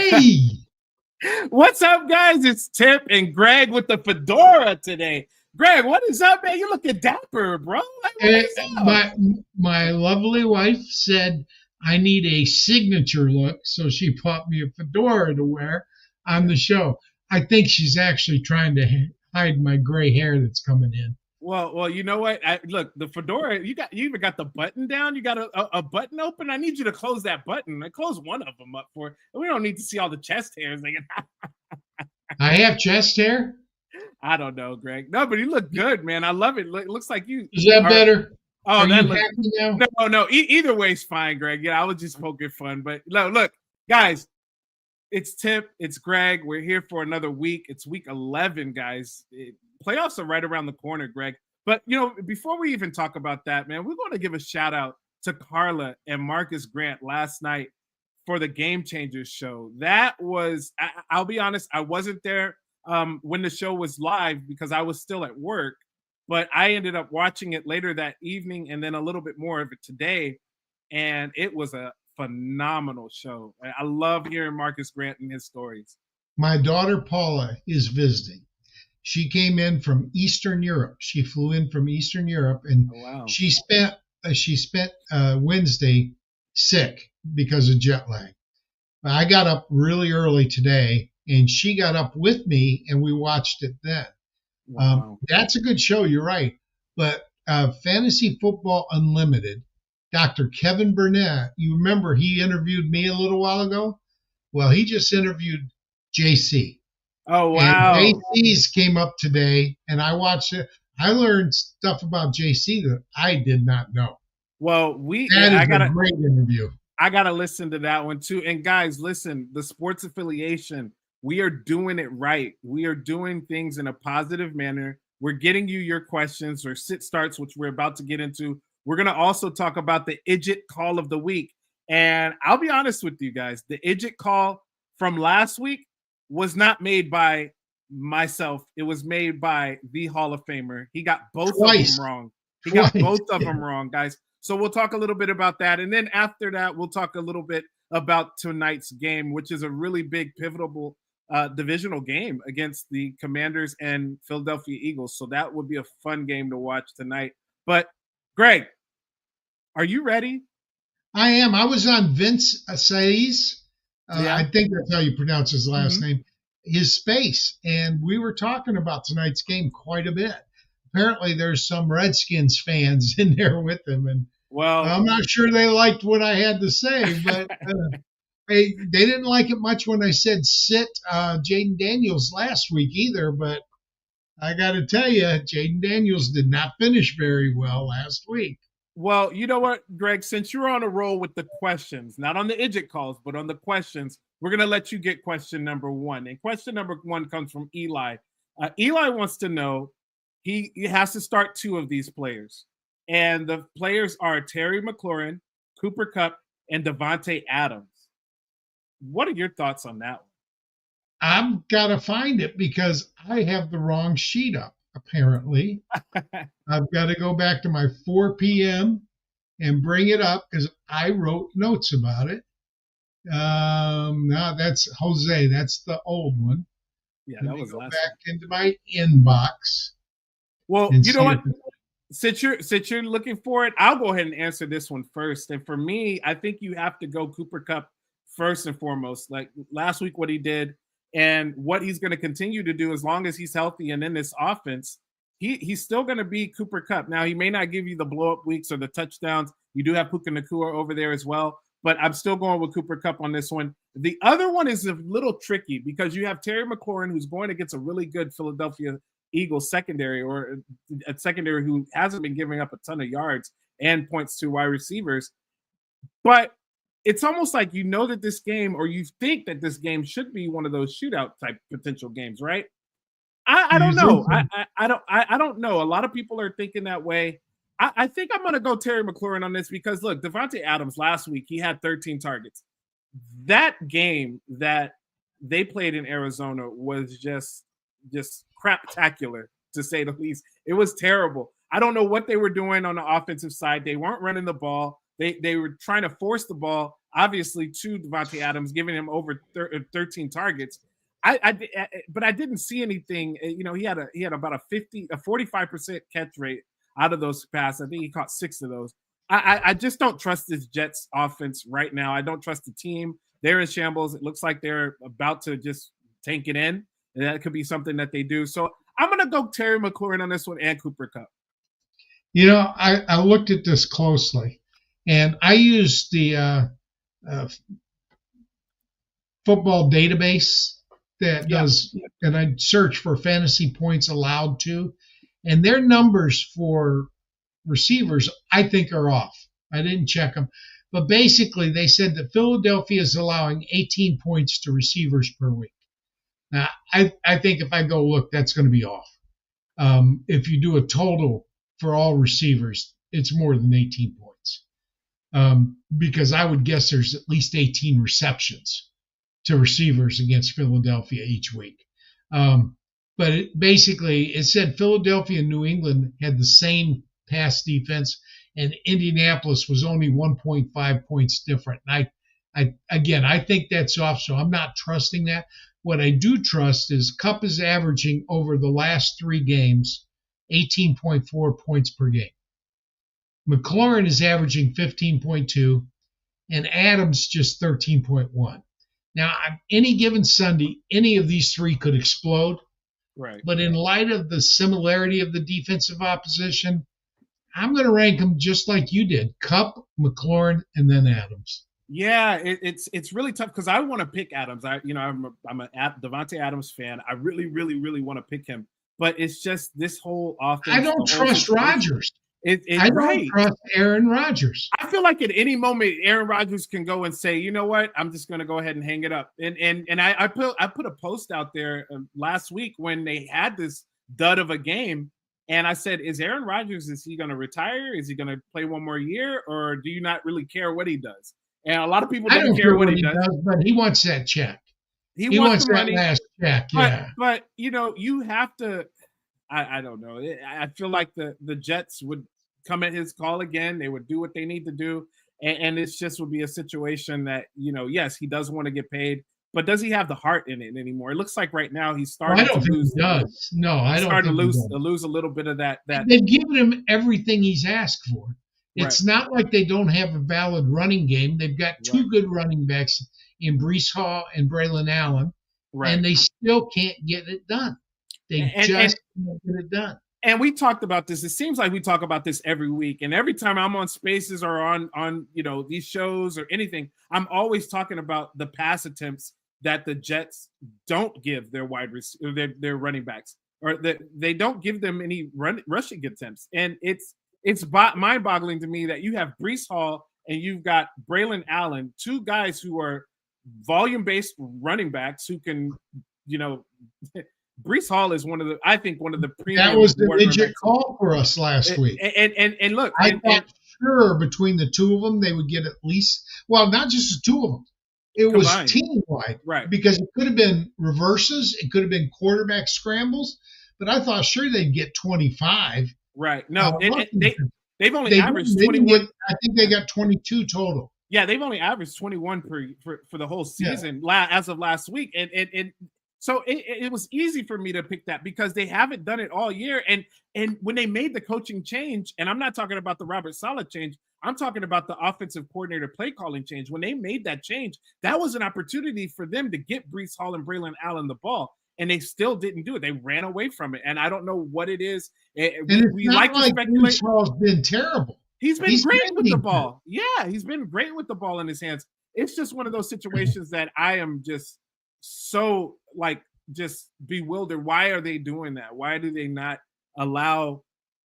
Hey, What's up, guys? It's Tipp and Greg with the fedora today. Greg, what is up, man? You looking dapper, bro. Like, what eh, is up? my lovely wife said I need a signature look, so she bought me a fedora to wear on the show. I think she's actually trying to hide my gray hair that's coming in. Well, you know what? Look, the fedora. You even got the button down. You got a button open. I need you to close that button. I close one of them up for. We don't need to see all the chest hairs. I have chest hair. I don't know, Greg. No, but you look good, man. I love it. It looks like you Is that are. better? Oh, Are that you looks. happy now? No. Either way's fine, Greg. Yeah, I was just poking fun. But no, look, guys. It's Tipp. It's Greg. We're here for another week. It's week 11, guys. Playoffs are right around the corner, Greg. But, before we even talk about that, man, we're going to give a shout out to Carla and Marcus Grant last night for the Game Changers show. That was, I'll be honest, I wasn't there when the show was live because I was still at work. But I ended up watching it later that evening and then a little bit more of it today. And it was a phenomenal show. I love hearing Marcus Grant and his stories. My daughter Paula is visiting. She came in from Eastern Europe. She flew in from Eastern Europe, and wow. she spent Wednesday sick because of jet lag. I got up really early today, and she got up with me, and we watched it then. Wow. That's a good show. You're right. But Fantasy Football Unlimited, Dr. Kevin Burnett, you remember he interviewed me a little while ago? Well, he just interviewed JC. Oh, wow. And JC's came up today, and I watched it. I learned stuff about JC that I did not know. Well, I got a great interview. I got to listen to that one too. And guys, listen, the sports affiliation, we are doing it right. We are doing things in a positive manner. We're getting you your questions or sit starts, which we're about to get into. We're going to also talk about the Idjit call of the week. And I'll be honest with you guys, the Idjit call from last week was not made by myself. It was made by the Hall of Famer. He got both of them wrong. He got both of them wrong, guys. So we'll talk a little bit about that. And then after that, we'll talk a little bit about tonight's game, which is a really big, pivotal divisional game against the Commanders and Philadelphia Eagles. So that would be a fun game to watch tonight. But Greg, are you ready? I am. I was on Vince Asay's, I think that's how you pronounce his last name, his space. And we were talking about tonight's game quite a bit. Apparently there's some Redskins fans in there with him. And I'm not sure they liked what I had to say, but they didn't like it much when I said sit Jaden Daniels last week either. But I got to tell you, Jaden Daniels did not finish very well last week. Well, you know what, Greg, since you're on a roll with the questions, not on the Idjit calls, but on the questions, we're going to let you get question number one. And question number one comes from Eli. Eli wants to know, he has to start two of these players. And the players are Terry McLaurin, Cooper Kupp, and Devontae Adams. What are your thoughts on that one? I've got to find it because I have the wrong sheet up, apparently. I've got to go back to my 4 p.m. and bring it up because I wrote notes about it. No, that's Jose. That's the old one. Yeah, that was last back into my inbox. Well, you know what? Since you're looking for it, I'll go ahead and answer this one first. And for me, I think you have to go Cooper Kupp first and foremost. Like last week, what he did and what he's going to continue to do as long as he's healthy and in this offense, he's still going to be Cooper Kupp. Now, he may not give you the blow-up weeks or the touchdowns. You do have Puka Nacua over there as well, but I'm still going with Cooper Kupp on this one. The other one is a little tricky because you have Terry McLaurin, who's going against a really good Philadelphia Eagles secondary, or a secondary who hasn't been giving up a ton of yards and points to wide receivers. But it's almost like you know that this game, or you think that this game should be one of those shootout type potential games, right? I don't know. I don't know. A lot of people are thinking that way. I think I'm going to go Terry McLaurin on this because, look, Devontae Adams last week, he had 13 targets. That game that they played in Arizona was just craptacular, to say the least. It was terrible. I don't know what they were doing on the offensive side. They weren't running the ball. They were trying to force the ball, obviously, to Devontae Adams, giving him over 13 targets. But I didn't see anything. He had about a 45% catch rate out of those passes. I think he caught 6 of those. I just don't trust this Jets offense right now. I don't trust the team. They're in shambles. It looks like they're about to just tank it in. And that could be something that they do. So I'm going to go Terry McLaurin on this one and Cooper Kupp. I looked at this closely, and I used the football database that does, and I search for fantasy points allowed to, and their numbers for receivers, I think, are off. I didn't check them. But basically, they said that Philadelphia is allowing 18 points to receivers per week. Now, I think if I go look, that's going to be off. If you do a total for all receivers, it's more than 18 points. Because I would guess there's at least 18 receptions to receivers against Philadelphia each week. But it said Philadelphia and New England had the same pass defense, and Indianapolis was only 1.5 points different. And I think that's off, so I'm not trusting that. What I do trust is Kupp is averaging over the last 3 games 18.4 points per game. McLaurin is averaging 15.2, and Adams just 13.1. Now, on any given Sunday, any of these 3 could explode. Right. But in light of the similarity of the defensive opposition, I'm going to rank them just like you did: Kupp, McLaurin, and then Adams. Yeah, it's really tough because I want to pick Adams. I'm a Devontae Adams fan. I really, really, really want to pick him, but it's just this whole offense. I don't trust Rodgers. I don't trust Aaron Rodgers. I feel like at any moment Aaron Rodgers can go and say, you know what, I'm just going to go ahead and hang it up. And I put a post out there last week when they had this dud of a game. And I said, is Aaron Rodgers, is he going to retire? Is he going to play one more year? Or do you not really care what he does? And a lot of people don't care what he does. But he wants that check. He wants that money. Last check, yeah. But you have to, I don't know. I feel like the Jets would come at his call again. They would do what they need to do. And it just would be a situation that, yes, he does want to get paid. But does he have the heart in it anymore? It looks like right now he's starting to lose. He does. No, I don't think he does. lose a little bit of that. They've given him everything he's asked for. It's not like they don't have a valid running game. They've got 2 good running backs in Breece Hall and Braylon Allen, and they still can't get it done. They can't get it done. And we talked about this. It seems like we talk about this every week. And every time I'm on Spaces or on these shows or anything, I'm always talking about the pass attempts that the Jets don't give their their running backs, or that they don't give them any rushing attempts. And it's mind-boggling to me that you have Breece Hall and you've got Braylon Allen, 2 guys who are volume-based running backs who can, Breece Hall is one of the premium. That was the legit call for us last week. And look, I thought sure between the 2 of them they would get at least, well, not just the 2 of them. It was team-wide, right? Because it could have been reverses, it could have been quarterback scrambles, but I thought sure they'd get 25. Right. No, they've only averaged 21. I think they got 22 total. Yeah, they've only averaged 21 for the whole season as of last week, and so it was easy for me to pick that because they haven't done it all year. And when they made the coaching change, and I'm not talking about the Robert Saleh change, I'm talking about the offensive coordinator play calling change. When they made that change, that was an opportunity for them to get Breece Hall and Braylon Allen the ball, and they still didn't do it. They ran away from it, and I don't know what it is. We like to speculate. Breece Hall's been terrible. He's been great with the ball. Yeah, he's been great with the ball in his hands. It's just one of those situations that I am just so just bewildered. Why are they doing that? Why do they not allow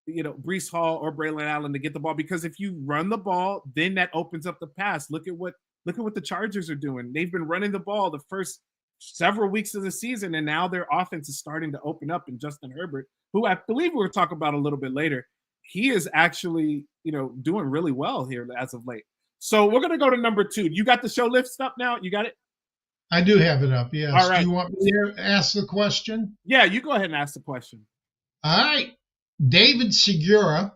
Breece Hall or Braylon Allen to get the ball? Because if you run the ball, then that opens up the pass. Look at what the Chargers are doing. They've been running the ball the first several weeks of the season, and now their offense is starting to open up. And Justin Herbert, who I believe we'll talk about a little bit later, he is actually doing really well here as of late. So we're going to go to number 2. You got the show list up now? You got it? I do have it up, yes. All right. Do you want me to ask the question? Yeah, you go ahead and ask the question. All right. David Segura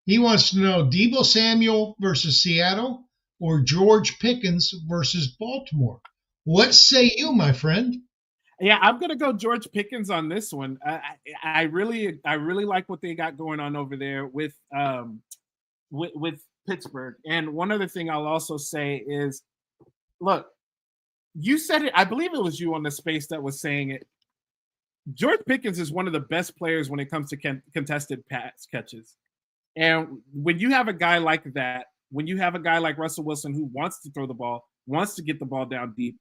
He wants to know Deebo Samuel versus Seattle or George Pickens versus Baltimore. What say you, my friend? Yeah, I'm gonna go George Pickens on this one. I really like what they got going on over there with Pittsburgh. And one other thing I'll also say is, look, you said it. I believe it was you on the space that was saying it. George Pickens is one of the best players when it comes to contested pass catches. And when you have a guy like that, when you have a guy like Russell Wilson who wants to throw the ball, wants to get the ball down deep,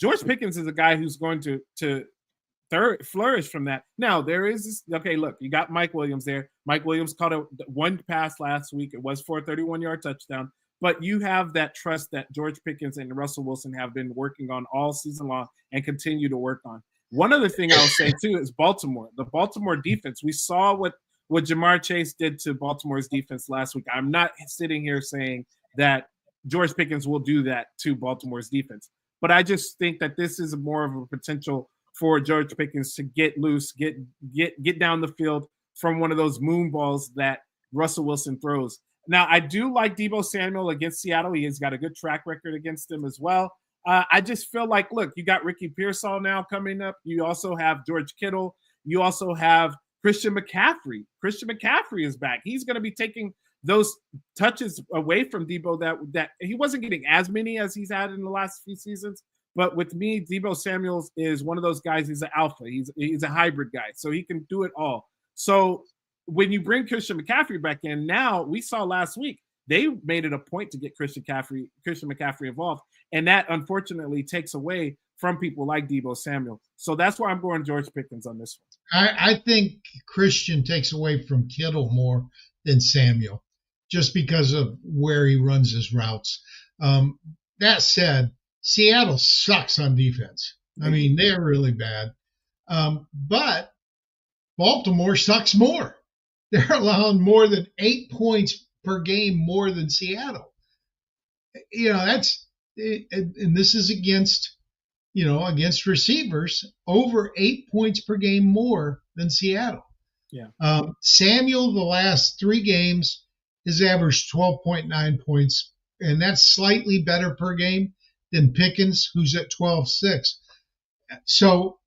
George Pickens is a guy who's going to flourish from that. Now, there is this, okay, look, you got Mike Williams there. Mike Williams caught one pass last week. It was for a 31-yard touchdown. But you have that trust that George Pickens and Russell Wilson have been working on all season long and continue to work on. One other thing I'll say, too, is Baltimore. The Baltimore defense, we saw what Jamar Chase did to Baltimore's defense last week. I'm not sitting here saying that George Pickens will do that to Baltimore's defense. But I just think that this is more of a potential for George Pickens to get loose, get down the field from one of those moon balls that Russell Wilson throws. Now, I do like Deebo Samuel against Seattle. He has got a good track record against them as well. I just feel like, look, you got Ricky Pearsall now coming up. You also have George Kittle. You also have Christian McCaffrey. Christian McCaffrey is back. He's going to be taking those touches away from Deebo that he wasn't getting as many as he's had in the last few seasons. But with me, Deebo Samuel is one of those guys. He's an alpha. He's a hybrid guy, so he can do it all. So when you bring Christian McCaffrey back in, now we saw last week they made it a point to get Christian McCaffrey involved, and that unfortunately takes away from people like Deebo Samuel. So that's why I'm going George Pickens on this one. I think Christian takes away from Kittle more than Samuel, just because of where he runs his routes. That said, Seattle sucks on defense. I mean, they're really bad. But Baltimore sucks more. They're allowing more than 8 points per game more than Seattle. And this is against receivers, over 8 points per game more than Seattle. Yeah. Samuel, the last 3 games, has averaged 12.9 points, and that's slightly better per game than Pickens, who's at 12.6. So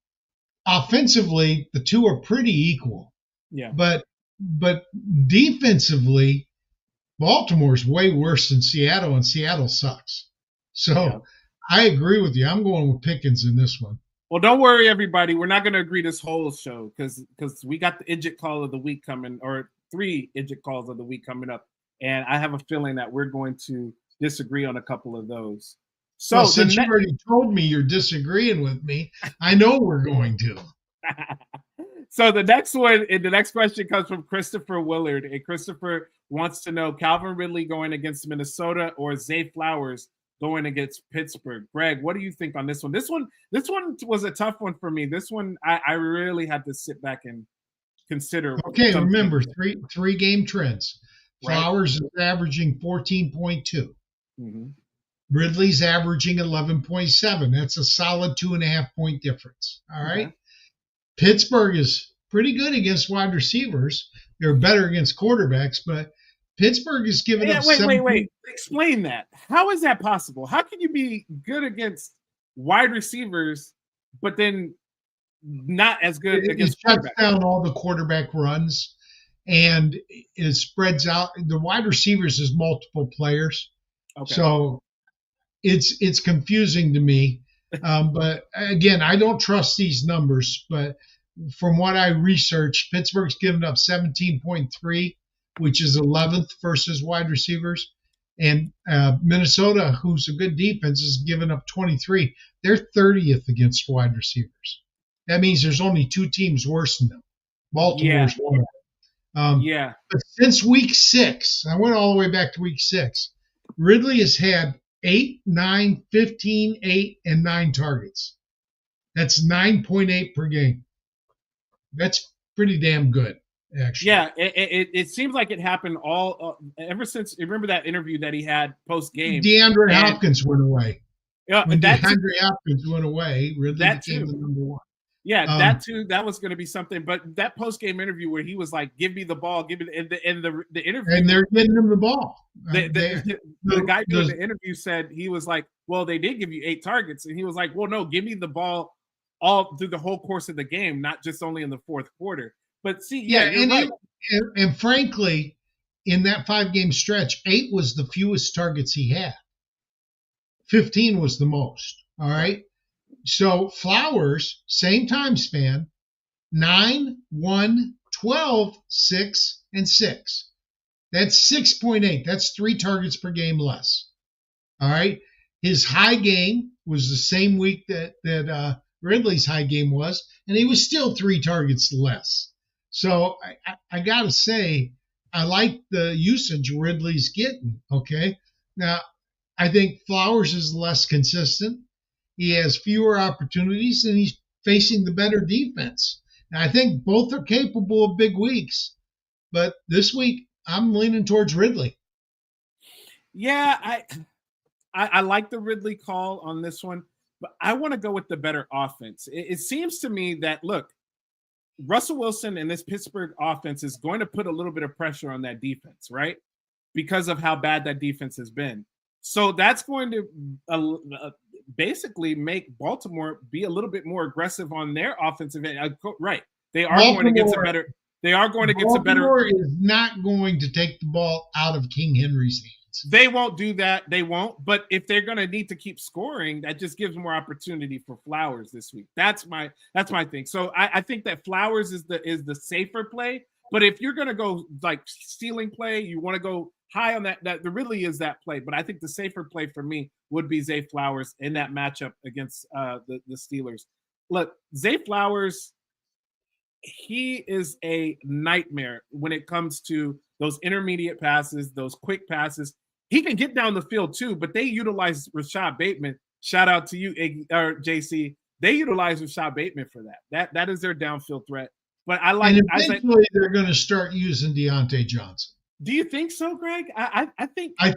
offensively, the two are pretty equal. Yeah. But defensively, Baltimore's way worse than Seattle, and Seattle sucks. So yeah. I agree with you. I'm going with Pickens in this one. Well, don't worry, everybody. We're not going to agree this whole show because we got the Idjit call of the week coming, or 3 Idjit calls of the week coming up. And I have a feeling that we're going to disagree on a couple of those. So since you already told me you're disagreeing with me, I know we're going to. So the next question comes from Christopher Willard. And Christopher wants to know Calvin Ridley going against Minnesota or Zay Flowers going against Pittsburgh. Greg, what do you think on this one? This one was a tough one for me. This one, I really had to sit back and consider. Okay, remember, three game trends. Flowers is averaging 14.2. Mm-hmm. Ridley's averaging 11.7. That's a solid 2.5 point difference. All right. Okay. Pittsburgh is pretty good against wide receivers. They're better against quarterbacks, but Pittsburgh is giving up. Wait. Explain that. How is that possible? How can you be good against wide receivers, but then not as good against quarterbacks? It shuts down all the quarterback runs, and it spreads out. The wide receivers is multiple players. Okay. So it's confusing to me. But again, I don't trust these numbers, but from what I researched, Pittsburgh's given up 17.3, which is 11th versus wide receivers. And Minnesota, who's a good defense, is giving up 23. They're 30th against wide receivers. That means there's only 2 teams worse than them. Baltimore's one. But since week 6, I went all the way back to week 6, Ridley has had 8, 9, 15, 8, and 9 targets. That's 9.8 per game. That's pretty damn good, actually. Yeah, it seems like it happened all ever since. Remember that interview that he had post game? DeAndre Hopkins went away. Yeah, when DeAndre Hopkins went away, Ridley became the number 1. Yeah, that too. That was going to be something. But that post game interview where he was like, "Give me the ball, give me," and the interview, and they're getting him the ball. The guy doing the interview said he was like, "Well, they did give you 8 targets," and he was like, "Well, no, give me the ball all through the whole course of the game, not just only in the fourth quarter." But see, you're right. And frankly, in that 5-game stretch, 8 was the fewest targets he had. 15 was the most. All right. So Flowers, same time span, 9, 1, 12, 6, and 6. That's 6.8. That's 3 targets per game less. All right. His high game was the same week that Ridley's high game was, and he was still 3 targets less. So I got to say, I like the usage Ridley's getting. Okay. Now, I think Flowers is less consistent. He has fewer opportunities, and he's facing the better defense. And I think both are capable of big weeks. But this week, I'm leaning towards Ridley. Yeah, I like the Ridley call on this one, but I want to go with the better offense. It seems to me that, look, Russell Wilson and this Pittsburgh offense is going to put a little bit of pressure on that defense, right? Because of how bad that defense has been. So that's going to basically make Baltimore be a little bit more aggressive on their offensive end. Right. They are going to get some better. They are going to get some better. Baltimore is not going to take the ball out of King Henry's hands. They won't do that. They won't. But if they're going to need to keep scoring, that just gives more opportunity for Flowers this week. That's my thing. So I think that Flowers is the safer play. But if you're going to go like stealing play, you want to go high on that there really is that play. But I think the safer play for me would be Zay Flowers in that matchup against the Steelers. Look, Zay Flowers, he is a nightmare when it comes to those intermediate passes, those quick passes. He can get down the field too, but they utilize Rashad Bateman. Shout out to you, JC. They utilize Rashad Bateman for that. That is their downfield threat. But I like. And eventually, they're going to start using Deontay Johnson. Do you think so, Greg? I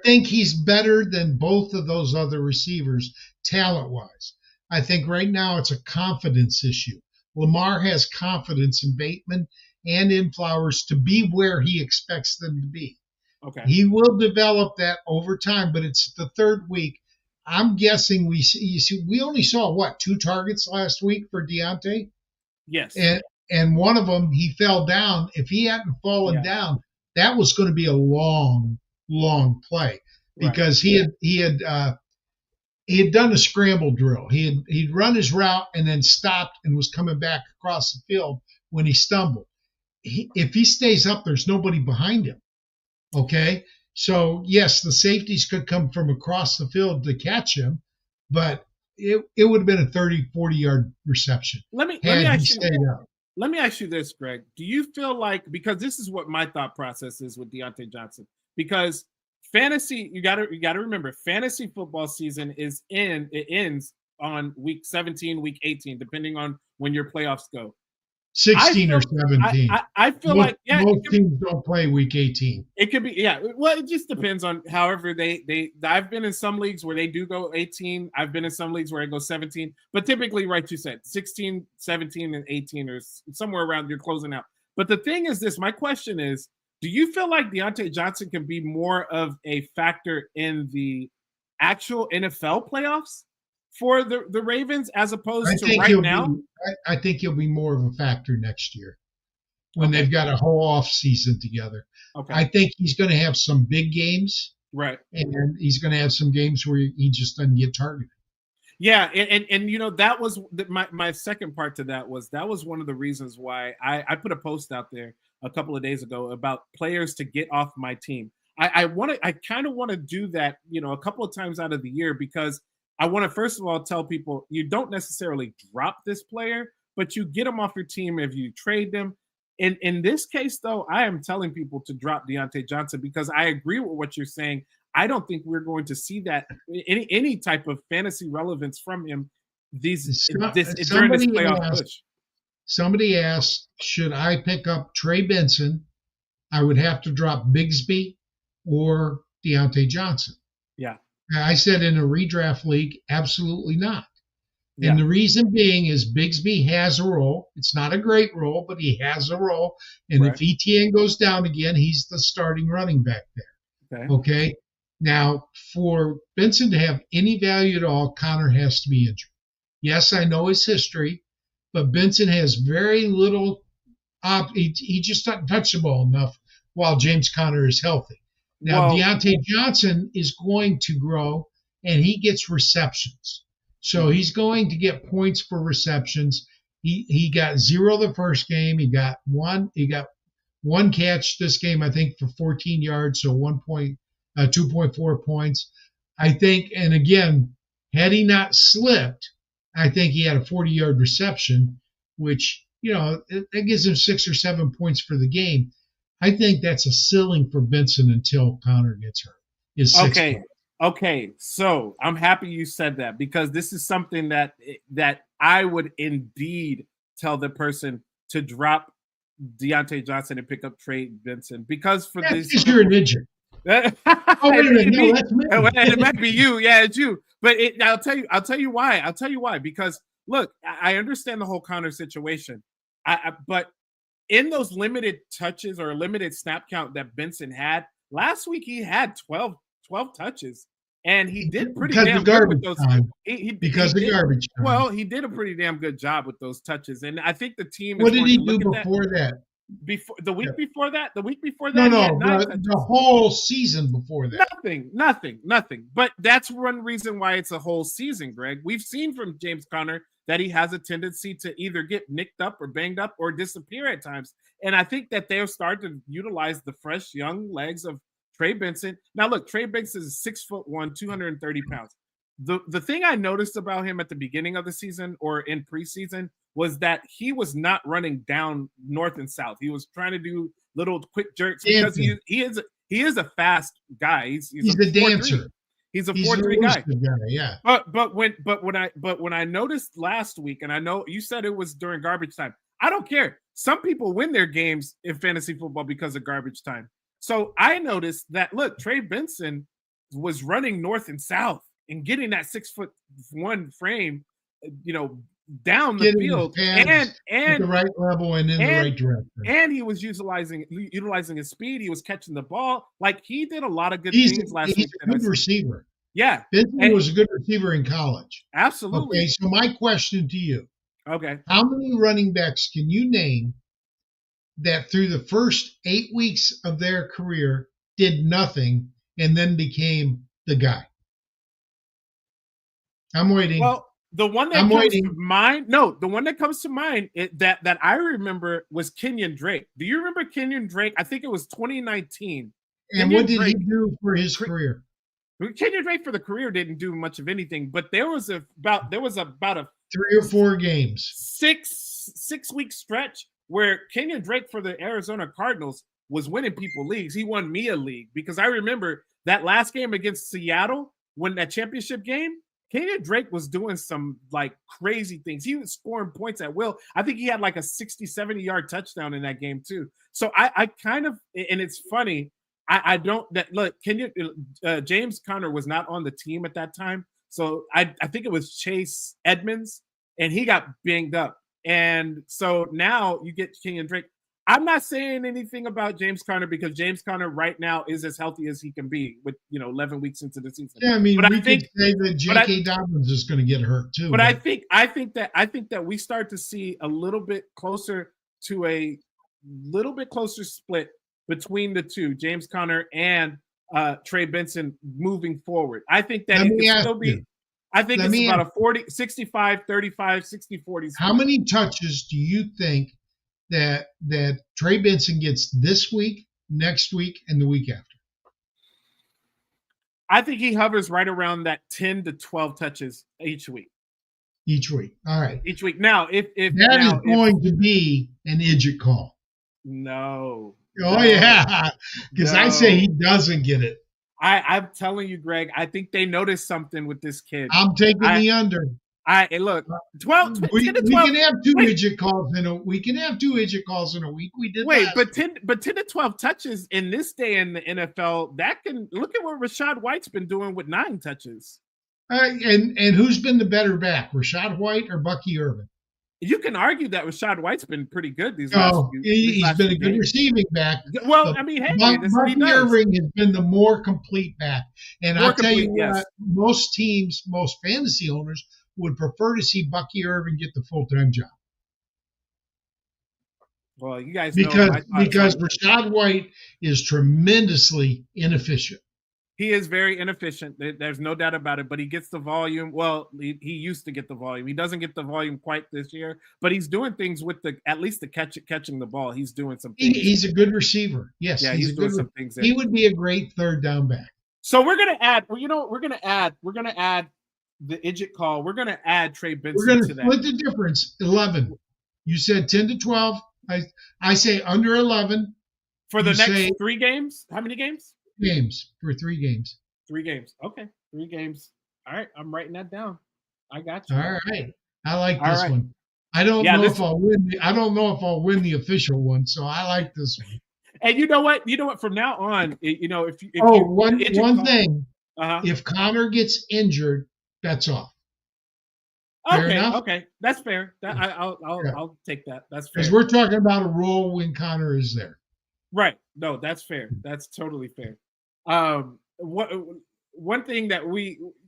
think he's better than both of those other receivers talent-wise. I think right now it's a confidence issue. Lamar has confidence in Bateman and in Flowers to be where he expects them to be. Okay. He will develop that over time, but it's the third week. I'm guessing we only saw 2 targets last week for Deontay? Yes. And one of them, he fell down. If he hadn't fallen down, that was going to be a long, long play because he had done a scramble drill. He'd run his route and then stopped and was coming back across the field when he stumbled. If he stays up, there's nobody behind him. Okay, so yes, the safeties could come from across the field to catch him, but it would have been a 30, 40-yard reception. Let me ask you this, Greg. Do you feel like, because this is what my thought process is with Deontay Johnson, because fantasy, you got to remember, fantasy football season ends on week 17, week 18, depending on when your playoffs go. 16 or 17. I feel most teams don't play week 18. It could be, well, it just depends on however I've been in some leagues where they do go 18. I've been in some leagues where it goes 17. But typically, right, you said 16, 17, and 18 or somewhere around you're closing out. But the thing is this, my question is, do you feel like Deontay Johnson can be more of a factor in the actual NFL playoffs for the Ravens as opposed to right now? I think he'll be more of a factor next year when they've got a whole off season together. Okay. I think he's going to have some big games. Right. And he's going to have some games where he just doesn't get targeted. Yeah, and that was my second part to that was one of the reasons why I put a post out there a couple of days ago about players to get off my team. I kind of want to do that, a couple of times out of the year because I want to, first of all, tell people you don't necessarily drop this player, but you get them off your team if you trade them. In this case, though, I am telling people to drop Deontay Johnson because I agree with what you're saying. I don't think we're going to see that any type of fantasy relevance from him during this playoff push. Somebody asked, should I pick up Trey Benson? I would have to drop Bigsby or Deontay Johnson. Yeah. I said in a redraft league, absolutely not. And the reason being is Bigsby has a role. It's not a great role, but he has a role. And if ETN goes down again, he's the starting running back there. Okay. Now, for Benson to have any value at all, Connor has to be injured. Yes, I know his history, but Benson has very little. He just doesn't touch the ball enough while James Conner is healthy. Now, Deontay Johnson is going to grow, and he gets receptions. So he's going to get points for receptions. He got 0 the first game. He got one catch this game, I think, for 14 yards, so 2.4 points. I think, and again, had he not slipped, I think he had a 40-yard reception, which, that gives him 6 or 7 points for the game. I think that's a ceiling for Benson until Connor gets hurt. Is 6 points. Okay, so I'm happy you said that, because this is something that I would indeed tell the person to drop Deontay Johnson and pick up Trey Benson, because for this, because you're an idiot. Wait a minute, no, that's me. It might be you, yeah, it's you. But I'll tell you why. Because look, I understand the whole Connor situation, but in those limited touches or limited snap count that Benson had last week, he had 12 touches. And he did pretty damn good with those. Garbage time. Well, he did a pretty damn good job with those touches. And I think the team. What did he do before that? The week before that? The the whole season before that. Nothing. But that's one reason why it's a whole season, Greg. We've seen from James Conner that he has a tendency to either get nicked up or banged up or disappear at times. And I think that they'll start to utilize the fresh young legs of Trey Benson. Now, look, Trey Benson is 6'1", 230 pounds. The thing I noticed about him at the beginning of the season or in preseason was that he was not running down north and south. He was trying to do little quick jerks because he is a fast guy. He's a dancer. He's a 4-3 guy. Yeah. But when I noticed last week, and I know you said it was during garbage time. I don't care. Some people win their games in fantasy football because of garbage time. So I noticed that, look, Trey Benson was running north and south and getting that 6'1" frame, down the field and the right level and in the right direction. And he was utilizing his speed. He was catching the ball. Like, he did a lot of good things last week. He's a good receiver. Yeah. Benson was a good receiver in college. Absolutely. Okay, so my question to you. Okay. How many running backs can you name that through the first 8 weeks of their career did nothing and then became the guy? I'm waiting. Well, the one that comes to mind that I remember was Kenyon Drake. Do you remember Kenyon Drake? I think it was 2019. And what did he do for his career? Kenyon Drake for the career didn't do much of anything, but there was about a 3 or 4 games, 6-week stretch where Kenyon Drake for the Arizona Cardinals was winning people leagues. He won me a league because I remember that last game against Seattle, when that championship game, Kenyon Drake was doing some like crazy things. He was scoring points at will. I think he had like a 60, 70-yard touchdown in that game too. So I kind of, and it's funny, James Conner was not on the team at that time. So I think it was Chase Edmonds, and he got banged up. And so now you get Kenyon Drake. I'm not saying anything about James Conner because James Conner right now is as healthy as he can be with 11 weeks into the season. Yeah, I mean, we could say that J.K. Dobbins is going to get hurt too. But I think that we start to see a little bit closer split between the two, James Conner and Trey Benson, moving forward. I think that it can still be. I think it's about a 40, 65, 35, 60, 40. How many touches do you think that Trey Benson gets this week, next week, and the week after? I think he hovers right around that 10 to 12 touches each week. All right. Each week. Now, if that is going to be an idiot call. No. Oh, yeah. Because I say he doesn't get it. I'm telling you, Greg, I think they noticed something with this kid. I'm taking the under. Look, 12. We can have two idiot calls in a week. We did. Wait, but 10 to 12 touches in this day in the NFL, that can look at what Rachaad White's been doing with 9 touches. And who's been the better back, Rachaad White or Bucky Irvin? You can argue that Rachaad White's been pretty good these he's been a good receiving back. Well, I mean, hey, that's what he does. Bucky Irvin has been the more complete back. And I'll tell you what, most teams, most fantasy owners would prefer to see Bucky Irvin get the full-time job. Well, you guys know because Rachaad White is tremendously inefficient. He is very inefficient. There's no doubt about it, but he gets the volume. Well, he used to get the volume. He doesn't get the volume quite this year, but he's doing things with at least catching the ball. He's doing some things. He's a good receiver. Yes, yeah, he's doing some things. He would be a great third down back. So we're gonna add. We're gonna add the Idjit call. We're gonna add Trey Benson. We're gonna split the difference. 11. You said 10 to 12. I say under 11 for the next 3 games. How many games? Games for 3 games. 3 games. Okay, 3 games. All right, I'm writing that down. I got you. All right, I like this one. I don't know if I'll win. I don't know if I'll win the official one, so I like this one. And you know what? From now on, one thing. If Connor gets injured, that's off. Okay, that's fair. I'll take that. That's fair. Because we're talking about a role when Connor is there. Right. No, that's fair. That's totally fair. One thing that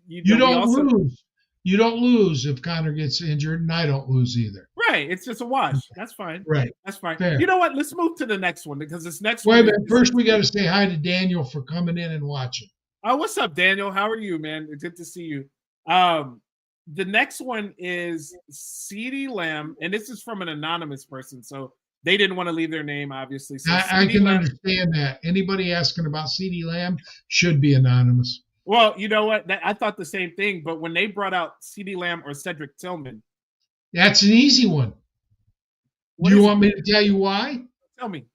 you don't lose if Connor gets injured, and I don't lose either. Right. It's just a wash. That's fine. Right. That's fine. Fair. You know what? Let's move to the next one because this next one. Wait a minute. First, we got to say hi to Daniel for coming in and watching. Oh, what's up, Daniel? How are you, man? Good to see you. The next one is CeeDee Lamb, and this is from an anonymous person, so they didn't want to leave their name, obviously. So I can understand that. Anybody asking about CeeDee Lamb should be anonymous. Well, you know what? I thought the same thing, but when they brought out CeeDee Lamb or Cedric Tillman. That's an easy one. Do you want me to tell you why? Tell me.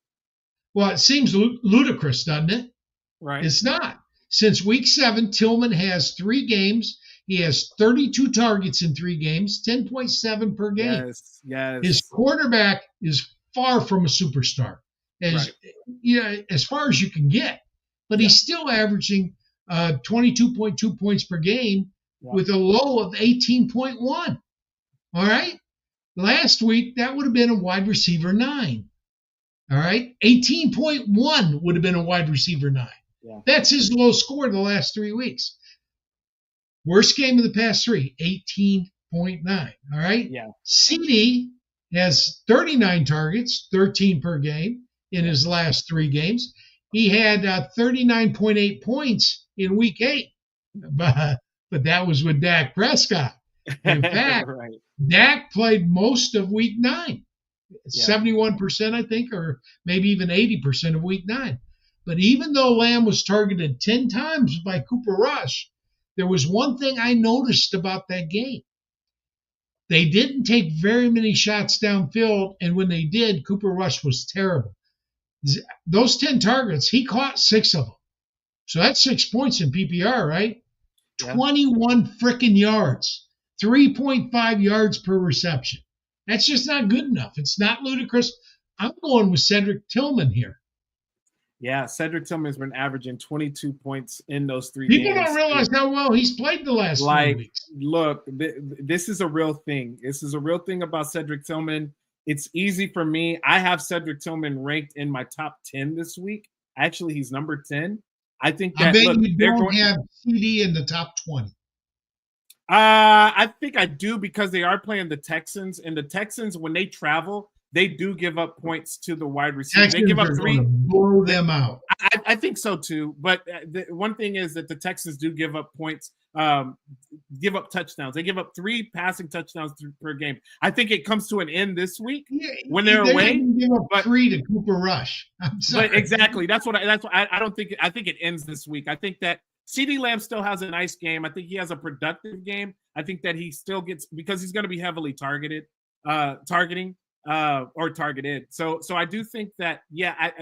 Well, it seems ludicrous, doesn't it? Right. It's not. Since week 7, Tillman has 3 games. He has 32 targets in 3 games, 10.7 per game. Yes. His quarterback is far from a superstar, as far as you can get. But he's still averaging 22.2 points per game with a low of 18.1. All right? Last week, that would have been a wide receiver 9. All right? 18.1 would have been a wide receiver 9. Yeah. That's his low score the last 3 weeks. Worst game of the past 3, 18.9. All right? Yeah. CeeDee has 39 targets, 13 per game in his last 3 games. He had 39.8 points in week 8. But that was with Dak Prescott. In fact, Dak played most of week 9. 71%, I think, or maybe even 80% of week 9. But even though Lamb was targeted 10 times by Cooper Rush, there was one thing I noticed about that game. They didn't take very many shots downfield, and when they did, Cooper Rush was terrible. Those 10 targets, he caught 6 of them. So that's 6 points in PPR, right? Yeah. 21 freaking yards, 3.5 yards per reception. That's just not good enough. It's not ludicrous. I'm going with Cedric Tillman here. Yeah, Cedric Tillman has been averaging 22 points in those 3 games. People don't realize how well he's played the last 3 weeks. Look, this is a real thing. This is a real thing about Cedric Tillman. It's easy for me. I have Cedric Tillman ranked in my top 10 this week. Actually, he's number 10. I think that you don't have CeeDee in the top 20. I think I do because they are playing the Texans, and the Texans, when they travel, they do give up points to the wide receiver. They give up 3. Blow them out. I think so too. But the one thing is that the Texans do give up points, give up touchdowns. They give up 3 passing touchdowns per game. I think it comes to an end this week when they're away. Give up 3 to Cooper Rush. I'm sorry. But exactly. That's what I don't think. I think it ends this week. I think that CeeDee Lamb still has a nice game. I think he has a productive game. I think that he still gets, because he's going to be heavily targeted. Or targeted. So I do think that,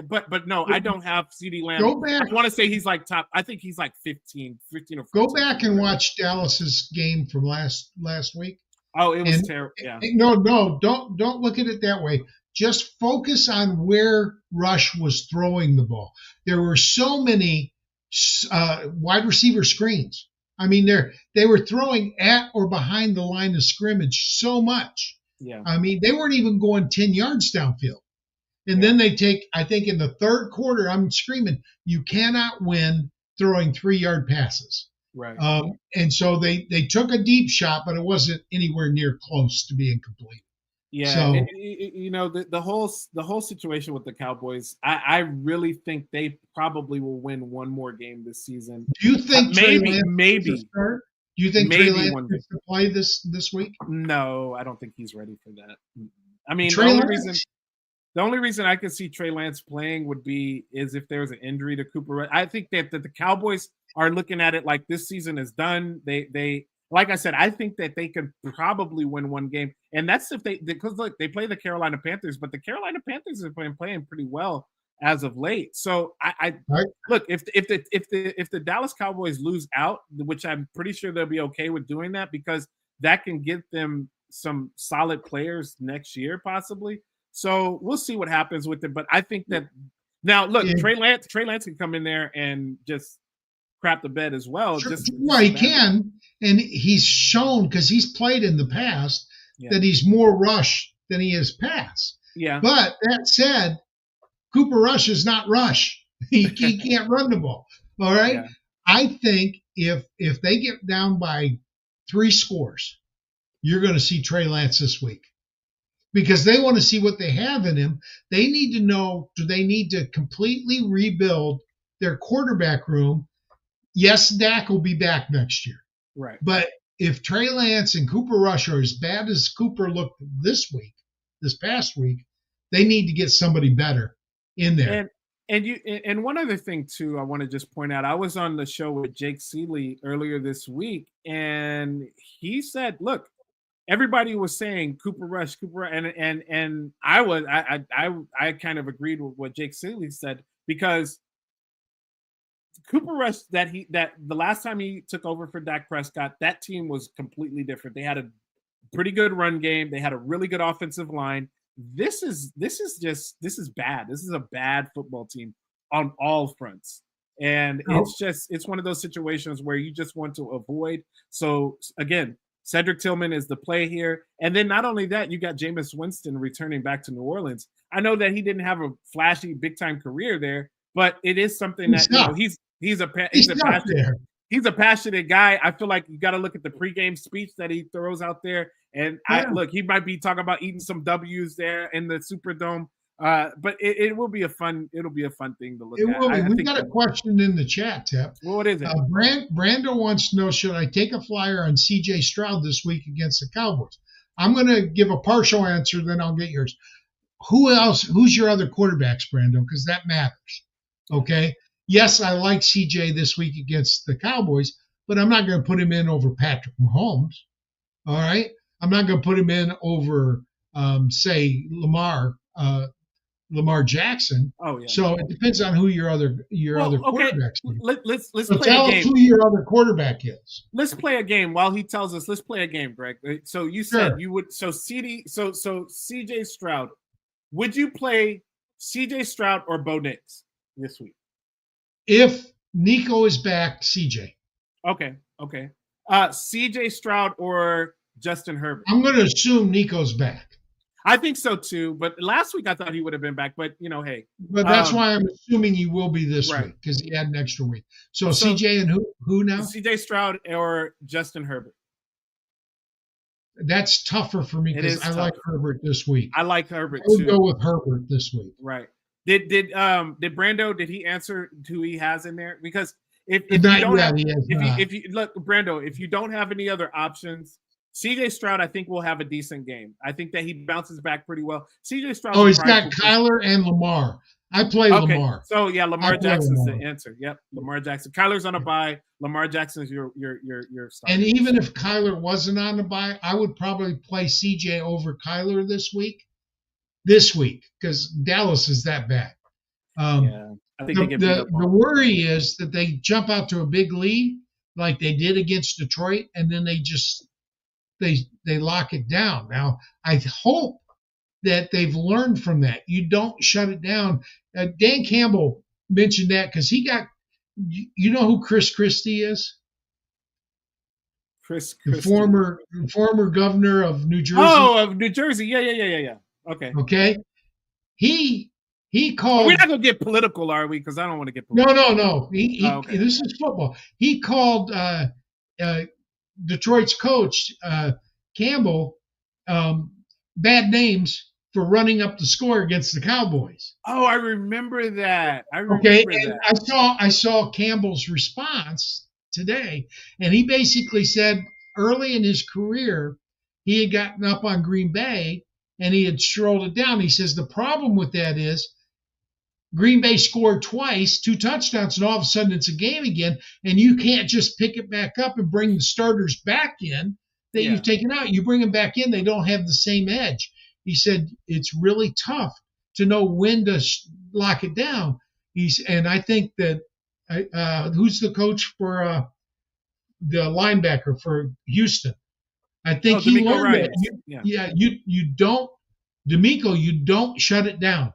but no, I don't have CeeDee Lamb. Go back. I want to say he's like top. I think he's like 15 or 14. Go back and watch Dallas's game from last week. Oh, it was terrible. Yeah. No, don't look at it that way. Just focus on where Rush was throwing the ball. There were so many wide receiver screens. I mean, they were throwing at or behind the line of scrimmage so much. Yeah. I mean, they weren't even going 10 yards downfield. And then they take, I think in the third quarter, I'm screaming, you cannot win throwing 3-yard passes. Right. And so they took a deep shot, but it wasn't anywhere near close to being complete. Yeah, so, and, the whole situation with the Cowboys, I really think they probably will win one more game this season. Do you think maybe? Do you think Trey Lance gets to play this week? No, I don't think he's ready for that. I mean, the only reason I could see Trey Lance playing would be is if there was an injury to Cooper. I think that the Cowboys are looking at it like this season is done. They like I said, I think that they could probably win one game, and that's if because look, they play the Carolina Panthers, but the Carolina Panthers have been playing pretty well as of late. So look, if the Dallas Cowboys lose out, which I'm pretty sure they'll be okay with doing that because that can give them some solid players next year possibly. So we'll see what happens with it, but I think that now look, Trey Lance can come in there and just crap the bed as well. Sure. He can, and he's shown because he's played in the past that he's more rush than he is pass. Yeah. But that said, Cooper Rush is not Rush. He can't run the ball. All right. Yeah. I think if they get down by 3 scores, you're going to see Trey Lance this week because they want to see what they have in him. They need to know, do they need to completely rebuild their quarterback room? Yes, Dak will be back next year. Right. But if Trey Lance and Cooper Rush are as bad as Cooper looked this past week, they need to get somebody better in there. And one other thing too, I want to just point out. I was on the show with Jake Seeley earlier this week, and he said, "Look, everybody was saying Cooper Rush, and I kind of agreed with what Jake Seeley said because." Cooper Rush, that the last time he took over for Dak Prescott, that team was completely different. They had a pretty good run game. They had a really good offensive line. This is bad. This is a bad football team on all fronts. And it's one of those situations where you just want to avoid. So again, Cedric Tillman is the play here. And then not only that, you got Jameis Winston returning back to New Orleans. I know that he didn't have a flashy big time career there, but it is something that he's a passionate guy. I feel like you got to look at the pregame speech that he throws out there. And he might be talking about eating some W's there in the Superdome. But it will be a fun thing to look at. We've got a question in the chat, Tip. Well, what is it? Brando wants to know, should I take a flyer on CJ Stroud this week against the Cowboys? I'm going to give a partial answer, then I'll get yours. Who else? Who's your other quarterbacks, Brando? Because that matters. Okay. Yes, I like CJ this week against the Cowboys, but I'm not going to put him in over Patrick Mahomes. All right. I'm not going to put him in over, say, Lamar Jackson. Oh yeah. So it depends on who your other quarterbacks are. Let's play tell a game. Us who your other quarterback is. Let's play a game while he tells us. Let's play a game, Greg. So you said you would. So CJ Stroud. Would you play CJ Stroud or Bo Nix this week? If Nico is back, CJ. Okay. CJ Stroud or Justin Herbert? I'm going to assume Nico's back. I think so too. But last week I thought he would have been back. But hey. But that's why I'm assuming he will be this week because he had an extra week. So CJ and who now? CJ Stroud or Justin Herbert. That's tougher for me because I like Herbert this week. I like Herbert too. I would go with Herbert this week. Right. Did Brando, did he answer who he has in there? Because if you don't have, if you look, Brando, if you don't have any other options, CJ Stroud, I think will have a decent game. I think that he bounces back pretty well. CJ Stroud. Oh, he's got Kyler and Lamar. I play Lamar. So yeah, Lamar Jackson's the answer. Yep, Lamar Jackson. Kyler's on a bye. Lamar Jackson's your starter. And even if Kyler wasn't on a bye, I would probably play CJ over Kyler this week. Because Dallas is that bad. I think the worry is that they jump out to a big lead like they did against Detroit, and then they lock it down. Now, I hope that they've learned from that. You don't shut it down. Dan Campbell mentioned that because he got, you know who Chris Christie is? the former governor of New Jersey. Oh, of New Jersey. Yeah. Okay. Okay. He called. We're not gonna get political, are we? Because I don't want to get political. No. Okay. This is football. He called Detroit's coach Campbell bad names for running up the score against the Cowboys. Oh, I remember that. I saw Campbell's response today, and he basically said early in his career he had gotten up on Green Bay and he had strolled it down. He says the problem with that is Green Bay scored twice, 2 touchdowns, and all of a sudden it's a game again, and you can't just pick it back up and bring the starters back in that you've taken out. You bring them back in, they don't have the same edge. He said it's really tough to know when to lock it down. And I think that who's the coach for the linebacker for Houston? I think he learned that. You don't, D'Amico, you don't shut it down.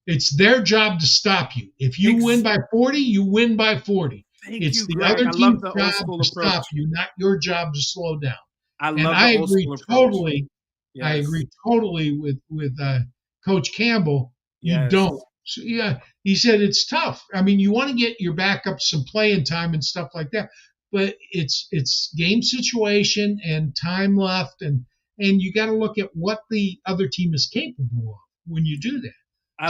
It's their job to stop you. If you win by 40, you win by 40. It's the other team's job to stop you, not your job to slow down. I agree totally. Yes. I agree totally with Coach Campbell. You don't. So, he said it's tough. I mean, you want to get your backup some playing time and stuff like that, but it's game situation and time left, and you got to look at what the other team is capable of when you do that. I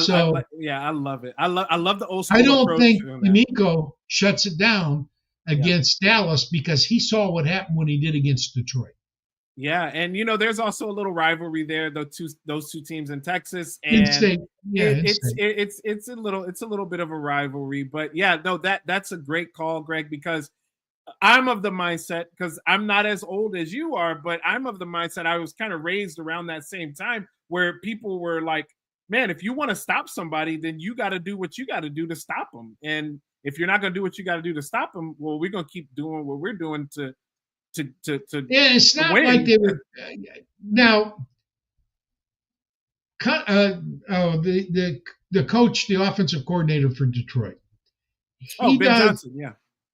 love it. I love the old school. I don't think D'Amico shuts it down against Dallas because he saw what happened when he did against Detroit. Yeah, and there's also a little rivalry there. Those two teams in Texas, and it's a little bit of a rivalry. But that's a great call, Greg, because I'm of the mindset, because I'm not as old as you are, but I'm of the mindset I was kind of raised around that same time where people were like, man, if you want to stop somebody, then you got to do what you got to do to stop them. And if you're not going to do what you got to do to stop them, well, we're going to keep doing what we're doing to it's not win. Like they were now. The coach, the offensive coordinator for Detroit. Ben Johnson, yeah.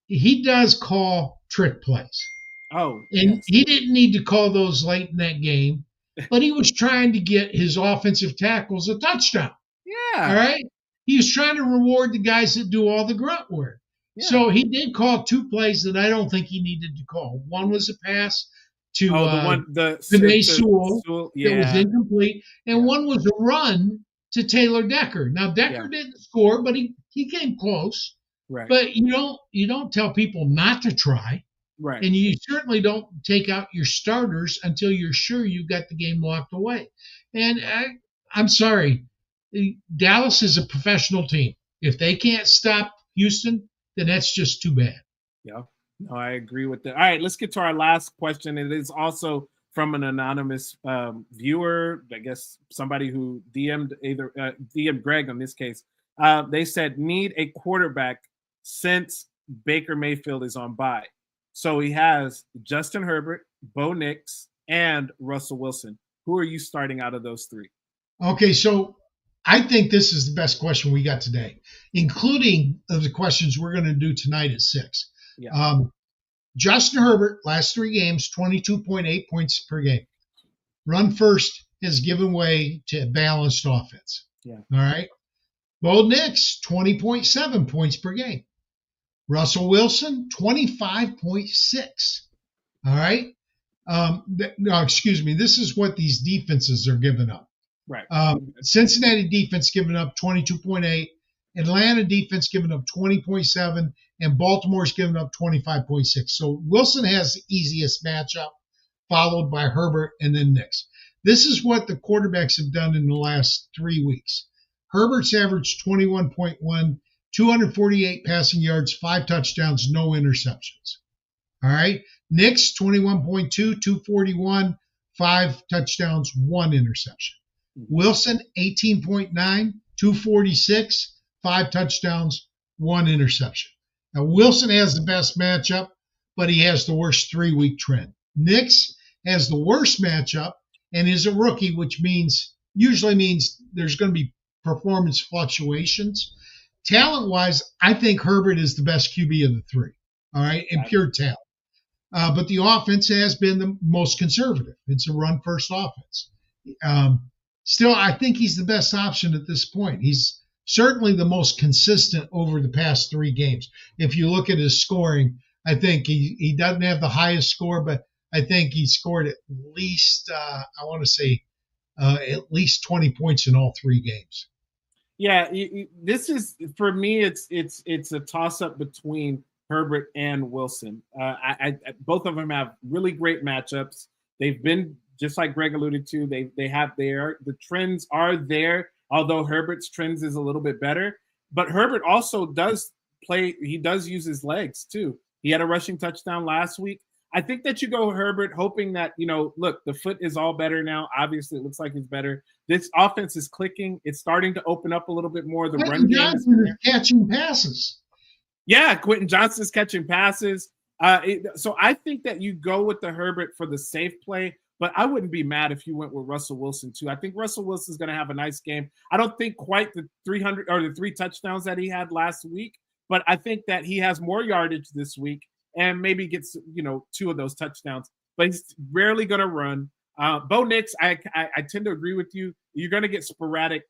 He does call trick plays. Oh, and he didn't need to call those late in that game. But he was trying to get his offensive tackles a touchdown. Yeah. All right. He was trying to reward the guys that do all the grunt work. Yeah. So he did call 2 plays that I don't think he needed to call. One was a pass to Vinay Sewell that was incomplete, and one was a run to Taylor Decker. Now Decker didn't score, but he came close. Right. But you don't tell people not to try. Right. And you certainly don't take out your starters until you're sure you got the game locked away. And I'm sorry, Dallas is a professional team. If they can't stop Houston, then that's just too bad. Yeah, no, I agree with that. All right, let's get to our last question. It is also from an anonymous viewer, I guess somebody who DM'd Greg in this case. They said, need a quarterback since Baker Mayfield is on bye. So he has Justin Herbert, Bo Nix, and Russell Wilson. Who are you starting out of those 3? Okay, so I think this is the best question we got today, including the questions we're going to do tonight at 6. Yeah. Justin Herbert, last 3 games, 22.8 points per game. Run first has given way to a balanced offense. Yeah. All right. Bo Nix, 20.7 points per game. Russell Wilson, 25.6. All right. No, excuse me. This is what these defenses are giving up. Right. Cincinnati defense giving up 22.8. Atlanta defense giving up 20.7. And Baltimore's giving up 25.6. So Wilson has the easiest matchup, followed by Herbert and then Nix. This is what the quarterbacks have done in the last 3 weeks. Herbert's averaged 21.1. 248 passing yards, 5 touchdowns, no interceptions. All right. Nix, 21.2, 241, 5 touchdowns, 1 interception. Wilson, 18.9, 246, 5 touchdowns, 1 interception. Now, Wilson has the best matchup, but he has the worst 3-week trend. Nix has the worst matchup and is a rookie, which usually means there's going to be performance fluctuations. Talent-wise, I think Herbert is the best QB of the 3, all right, in pure talent. but the offense has been the most conservative. It's a run-first offense. Still, I think he's the best option at this point. He's certainly the most consistent over the past 3 games. If you look at his scoring, I think he doesn't have the highest score, but I think he scored at least, I want to say, at least 20 points in all 3 games. Yeah, this is, for me, it's a toss-up between Herbert and Wilson. Both of them have really great matchups. They've been, just like Greg alluded to, the trends are there, although Herbert's trends is a little bit better. But Herbert also does use his legs too. He had a rushing touchdown last week. I think that you go Herbert, hoping that, look, the foot is all better now. Obviously, it looks like it's better. This offense is clicking. It's starting to open up a little bit more. The run game is catching passes. Yeah, Quentin Johnston's catching passes. So I think that you go with the Herbert for the safe play, but I wouldn't be mad if you went with Russell Wilson too. I think Russell Wilson's going to have a nice game. I don't think quite the 300 or the 3 touchdowns that he had last week, but I think that he has more yardage this week and maybe gets 2 of those touchdowns. But he's rarely going to run. Bo Nix, I tend to agree with you. You're going to get sporadic,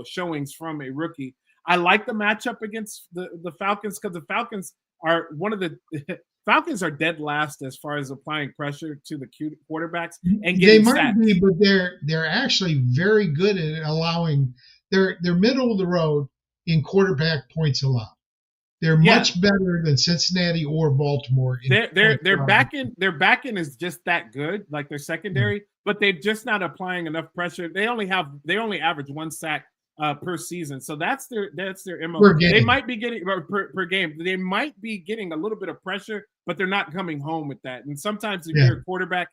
showings from a rookie. I like the matchup against the Falcons because the Falcons are Falcons are dead last as far as applying pressure to the quarterbacks and getting They might be, but they're actually very good at allowing. They're middle of the road in quarterback points allowed. They're much better than Cincinnati or Baltimore. Their back end is just that good, like their secondary, but they're just not applying enough pressure. They only average 1 sack per season, so that's their MO. They might be getting per game. They might be getting a little bit of pressure, but they're not coming home with that. And sometimes if you're a quarterback,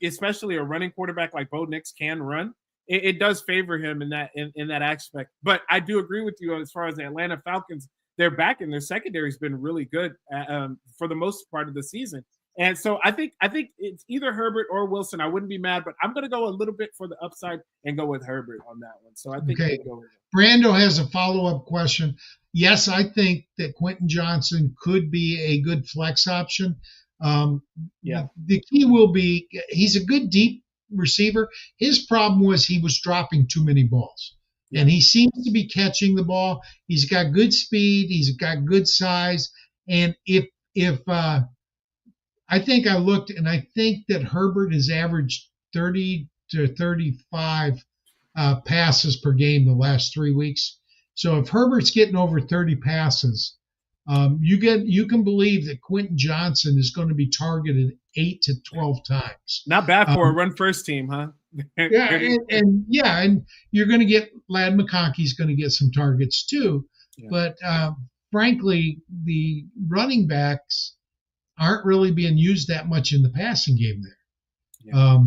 especially a running quarterback like Bo Nix can run, it does favor him in that aspect. But I do agree with you as far as the Atlanta Falcons. Their back and their secondary has been really good for the most part of the season. And so I think it's either Herbert or Wilson. I wouldn't be mad, but I'm going to go a little bit for the upside and go with Herbert on that one. So I think go with it. Brando has a follow-up question. Yes, I think that Quentin Johnston could be a good flex option. The key will be he's a good deep receiver. His problem was he was dropping too many balls. And he seems to be catching the ball. He's got good speed. He's got good size. And if I think I looked, and I think that Herbert has averaged 30 to 35 passes per game the last 3 weeks. So if Herbert's getting over 30 passes, you can believe that Quentin Johnston is going to be targeted 8 to 12 times. Not bad for a run-first team, huh? and you're going to get Ladd McConkey's going to get some targets too. Yeah. But frankly, the running backs aren't really being used that much in the passing game there. Yeah.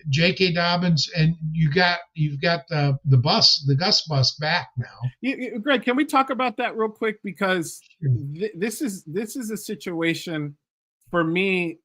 J.K. Dobbins, and you've got the Gus bus back now. Greg, can we talk about that real quick? Because this is a situation for me.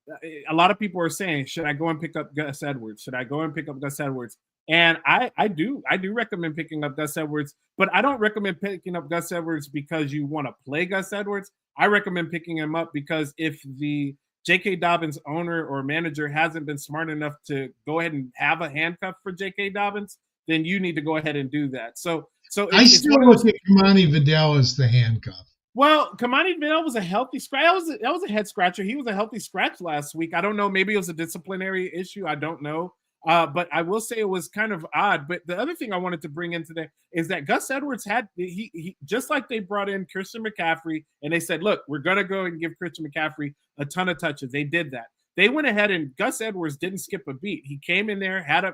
A lot of people are saying, should I go and pick up Gus Edwards? Should I go and pick up Gus Edwards? And I do recommend picking up Gus Edwards, but I don't recommend picking up Gus Edwards because you want to play Gus Edwards. I recommend picking him up because if the J.K. Dobbins owner or manager hasn't been smart enough to go ahead and have a handcuff for J.K. Dobbins, then you need to go ahead and do that. So I still look at Kamani Vidal as the handcuff. Well, Kamani Vidal was a healthy scratch. That was a head scratcher. He was a healthy scratch last week. I don't know. Maybe it was a disciplinary issue. I don't know. But I will say it was kind of odd. But the other thing I wanted to bring in today is that Gus Edwards he just like they brought in Christian McCaffrey and they said, look, we're going to go and give Christian McCaffrey a ton of touches. They did that. They went ahead and Gus Edwards didn't skip a beat. He came in there, had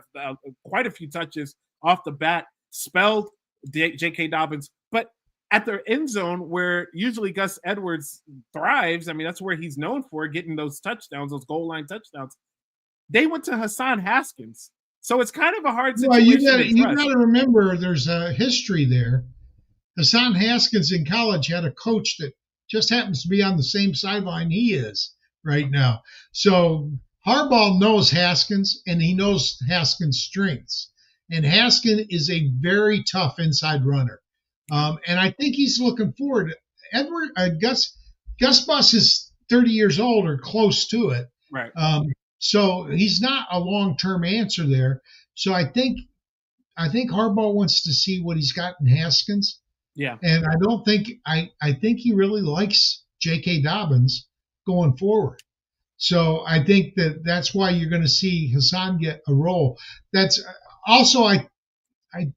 quite a few touches off the bat, spelled J.K. Dobbins. But at the end zone where usually Gus Edwards thrives, I mean, that's where he's known for, getting those touchdowns, those goal line touchdowns. They went to Hassan Haskins. So it's kind of a hard situation. Well, you got to remember there's a history there. Hassan Haskins in college had a coach that just happens to be on the same sideline he is right now. So Harbaugh knows Haskins, and he knows Haskins' strengths. And Haskins is a very tough inside runner. And I think he's looking forward. Gus Bus is 30 years old or close to it. Right. So he's not a long-term answer there. So I think Harbaugh wants to see what he's got in Haskins. Yeah. And I think he really likes J.K. Dobbins going forward. So I think that's why you're going to see Hassan get a role. That's also, I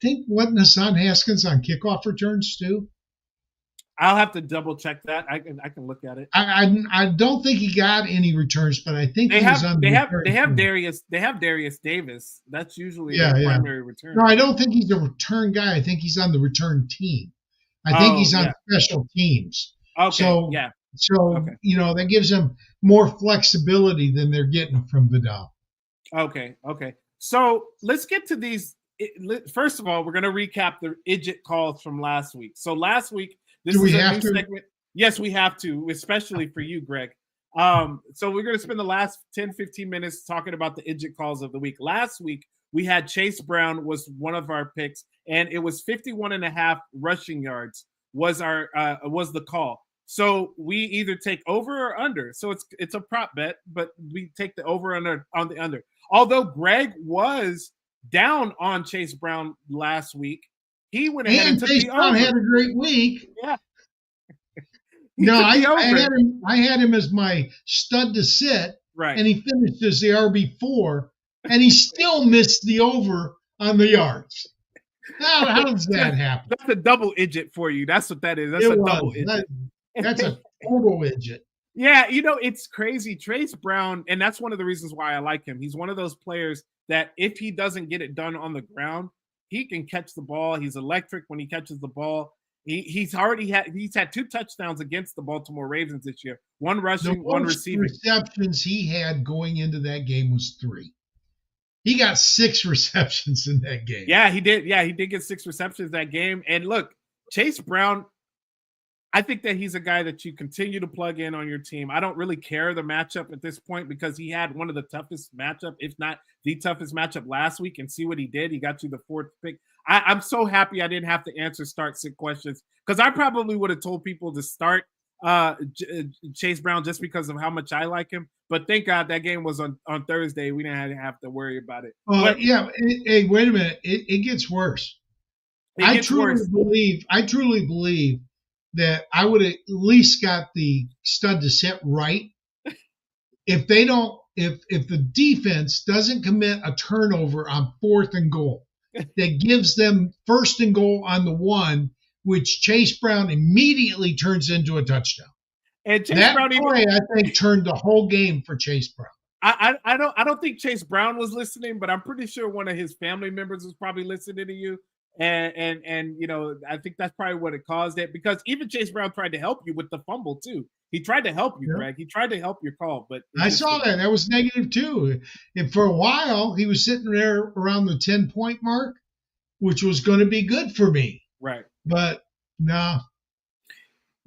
think, wasn't Hassan Haskins on kickoff returns too? I'll have to double check that. I can look at it. I don't think he got any returns, but I think they have Darius Davis. That's usually their primary return. No, I don't think he's a return guy. I think he's on the return team. I think he's on special teams. Okay. So that gives them more flexibility than they're getting from Vidal. Okay. So let's get to these. First of all, we're going to recap the idjit calls from last week. So last week, this is a new segment. Yes, we have to, especially for you, Greg. So we're going to spend the last 10, 15 minutes talking about the idjit calls of the week. Last week, we had Chase Brown was one of our picks, and it was 51.5 rushing yards was the call. So we either take over or under. So it's a prop bet, but we take the over under on the under. Although Greg was down on Chase Brown last week, he went ahead and took Chase the Brown over. Had a great week. Yeah. No, I had him as my stud to sit, right? And he finished as the RB4, and he still missed the over on the yards. How does that happen? That's a double idjit for you. That's what that is. That's double idjit. That's a total idjit. Yeah, it's crazy. Chase Brown, and that's one of the reasons why I like him. He's one of those players that if he doesn't get it done on the ground, he can catch the ball. He's electric when he catches the ball. He's had 2 touchdowns against the Baltimore Ravens this year. 1 rushing, 1 receiving. The receptions he had going into that game was 3. He got 6 receptions in that game. Yeah, he did. Yeah, he did get 6 receptions that game. And look, Chase Brown, I think that he's a guy that you continue to plug in on your team. I don't really care the matchup at this point because he had one of the toughest matchup, if not the toughest matchup last week, and see what he did. He got you the 4th pick. I'm so happy I didn't have to answer start-sit questions because I probably would have told people to start Chase Brown just because of how much I like him. But thank God that game was on Thursday. We didn't have to worry about it. Hey, wait a minute. It gets worse. I truly believe that I would have at least got the stud to sit right if the defense doesn't commit a turnover on 4th and goal that gives them 1st and goal on the 1, which Chase Brown immediately turns into a touchdown. And Chase Brown I think turned the whole game for Chase Brown. I don't think Chase Brown was listening, but I'm pretty sure one of his family members was probably listening to you. And I think that's probably what it caused it because even Chase Brown tried to help you with the fumble too. He tried to help you, Greg. He tried to help your call, but I saw that. That was negative too. And for a while, he was sitting there around the 10-point mark, which was going to be good for me. Right. But no.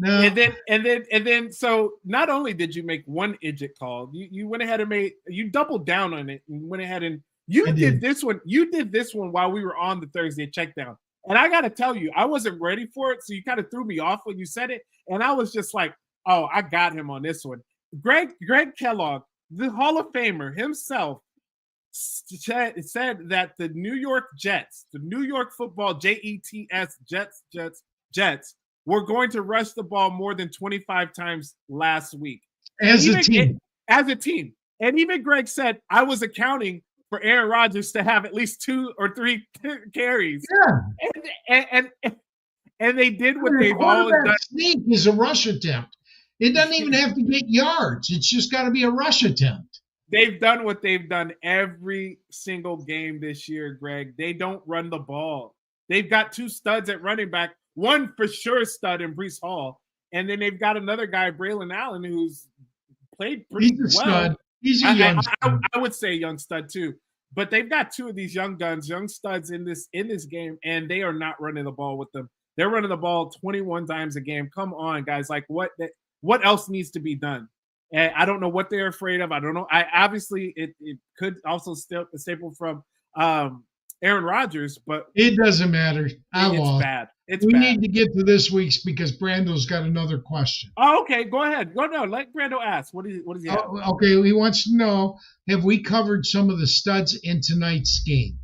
And then so not only did you make 1 idjit call, you went ahead and you doubled down on it and went ahead and you did this one while we were on the Thursday checkdown. And I got to tell you, I wasn't ready for it. So you kind of threw me off when you said it. And I was just like, oh, I got him on this one. Greg Kellogg, the Hall of Famer himself, said that the New York Jets, the New York football Jets were going to rush the ball more than 25 times last week. As a team. And even Greg said, I was accounting for Aaron Rodgers to have at least 2 or 3 carries. Yeah. And they did what they've always done. Sneak is a rush attempt. It doesn't even have to get yards. It's just got to be a rush attempt. They've done what they've done every single game this year, Greg. They don't run the ball. They've got 2 studs at running back, 1 for sure stud in Breece Hall, and then they've got another guy, Braylon Allen, who's played pretty well. Stud. He's a young stud. I would say young stud too. But they've got 2 of these young studs in this game, and they are not running the ball with them. They're running the ball 21 times a game. Come on, guys. Like what else needs to be done? And I don't know what they're afraid of. I don't know. It could also staple from Aaron Rodgers, but it doesn't matter. It's bad. We need to get to this week's because Brando's got another question. Oh, okay. Go ahead. Let Brando ask. What does he have? Okay, he wants to know, have we covered some of the studs in tonight's game?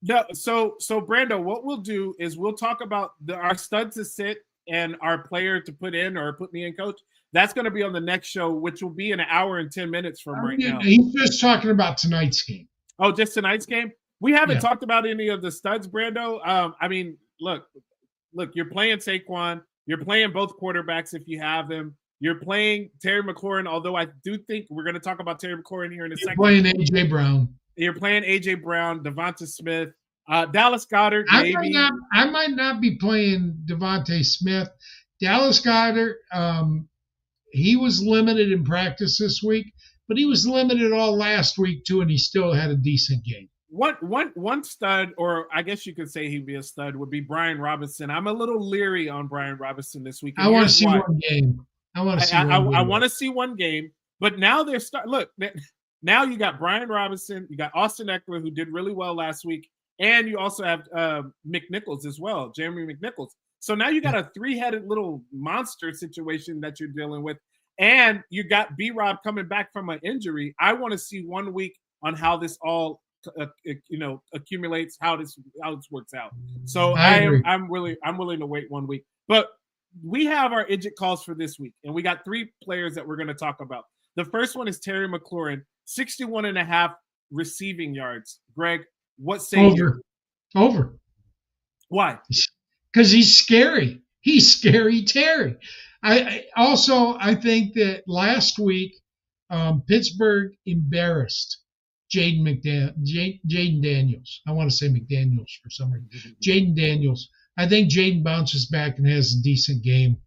No, so Brando, what we'll do is we'll talk about our stud to sit and our player to put in or put me in, coach. That's going to be on the next show, which will be an hour and 10 minutes from right now. He's just talking about tonight's game. Oh, just tonight's game? We haven't talked about any of the studs, Brando. I mean, look, you're playing Saquon. You're playing both quarterbacks if you have them. You're playing Terry McLaurin, although I do think we're going to talk about Terry McLaurin here in a second. You're playing A.J. Brown. You're playing A.J. Brown, Devonta Smith, Dallas Goedert, maybe. I might not be playing Devonta Smith. Dallas Goedert, he was limited in practice this week, but he was limited all last week too, and he still had a decent game. One stud, or I guess you could say he'd be a stud, would be Brian Robinson. I'm a little leery on Brian Robinson this week. I want to see one game. I want to see one game, but now they're now you got Brian Robinson, you got Austin Eckler, who did really well last week, and you also have McNichols as well, Jeremy McNichols. So now you got a three-headed little monster situation that you're dealing with, and you got B-Rob coming back from an injury. I want to see 1 week on how this all accumulates, how this works out. So I'm willing to wait 1 week. But we have our idiot calls for this week, and we got 3 players that we're going to talk about. The first one is Terry McLaurin, 61.5 receiving yards. Greg, what say you? Over. Why? Because he's scary. He's scary Terry. I think that last week Pittsburgh embarrassed Jaden Daniels. I want to say McDaniels for some reason. Jaden Daniels. I think Jaden bounces back and has a decent game.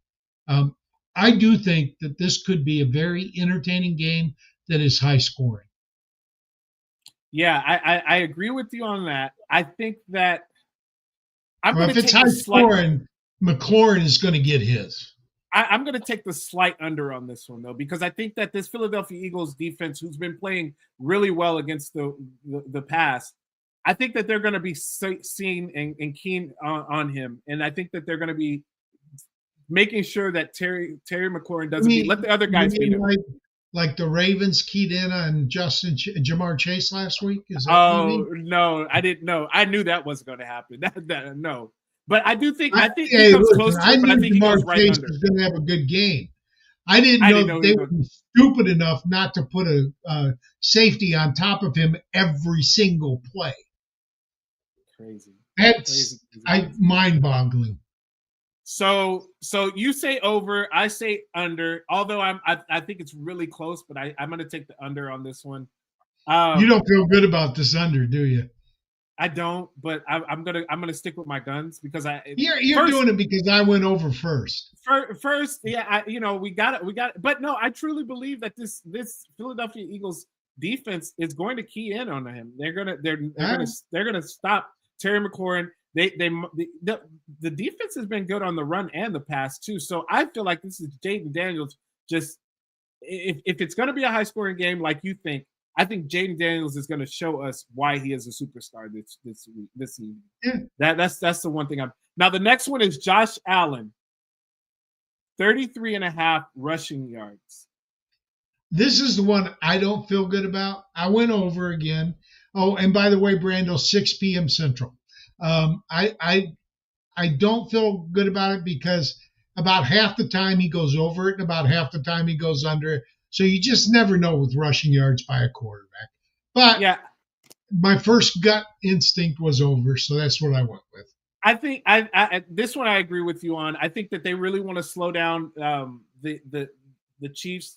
I do think that this could be a very entertaining game that is high scoring. Yeah, I agree with you on that. I think that if it's high scoring, McLaurin is going to get his. I'm going to take the slight under on this one, though, because I think that this Philadelphia Eagles defense, who's been playing really well against the pass, I think that they're going to be seen and keen on him. And I think that they're going to be making sure that Terry McLaurin doesn't let the other guys beat him. Like the Ravens keyed in on Jamar Chase last week? Is that no, I didn't know. I knew that wasn't going to happen. No. But I think he comes close to it, but I think he goes right under. Is going to have a good game. I didn't know they would be stupid enough not to put a safety on top of him every single play. Crazy. That's mind-boggling. So you say over, I say under. Although I think it's really close, but I'm going to take the under on this one. You don't feel good about this under, do you? I don't, but I'm gonna stick with my guns because you're doing it because I went over first. First, yeah, we got it. But no, I truly believe that this Philadelphia Eagles defense is going to key in on him. They're gonna stop Terry McLaurin. The defense has been good on the run and the pass too. So I feel like this is Jaden Daniels. Just if it's going to be a high scoring game like you think, I think Jaden Daniels is going to show us why he is a superstar this evening. Yeah. That's the one thing now. The next one is Josh Allen, 33.5 rushing yards. This is the one I don't feel good about. I went over again. Oh, and by the way, Brando, 6 p.m. Central. I don't feel good about it because about half the time he goes over it and about half the time he goes under it. So you just never know with rushing yards by a quarterback. But yeah, my first gut instinct was over, so that's what I went with. I think this one I agree with you on. I think that they really want to slow down the Chiefs.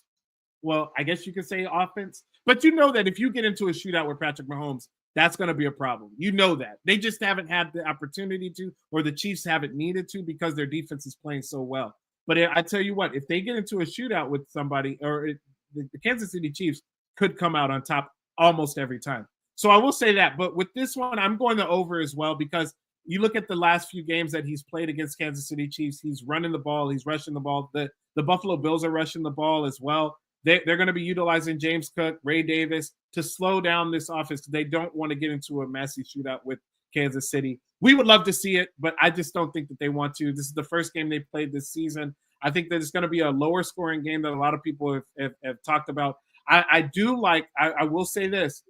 Well, I guess you could say offense. But you know that if you get into a shootout with Patrick Mahomes, that's going to be a problem. You know that. They just haven't had the opportunity to, or the Chiefs haven't needed to because their defense is playing so well. But I tell you what, if they get into a shootout with somebody, the Kansas City Chiefs could come out on top almost every time. So I will say that. But with this one, I'm going to over as well because you look at the last few games that he's played against Kansas City Chiefs. He's running the ball. He's rushing the ball. The Buffalo Bills are rushing the ball as well. they're going to be utilizing James Cook, Ray Davis to slow down this offense. They don't want to get into a messy shootout with Kansas City. We would love to see it, but I just don't think that they want to. This is the first game they played this season. I think that it's going to be a lower scoring game that a lot of people have talked about. I will say this,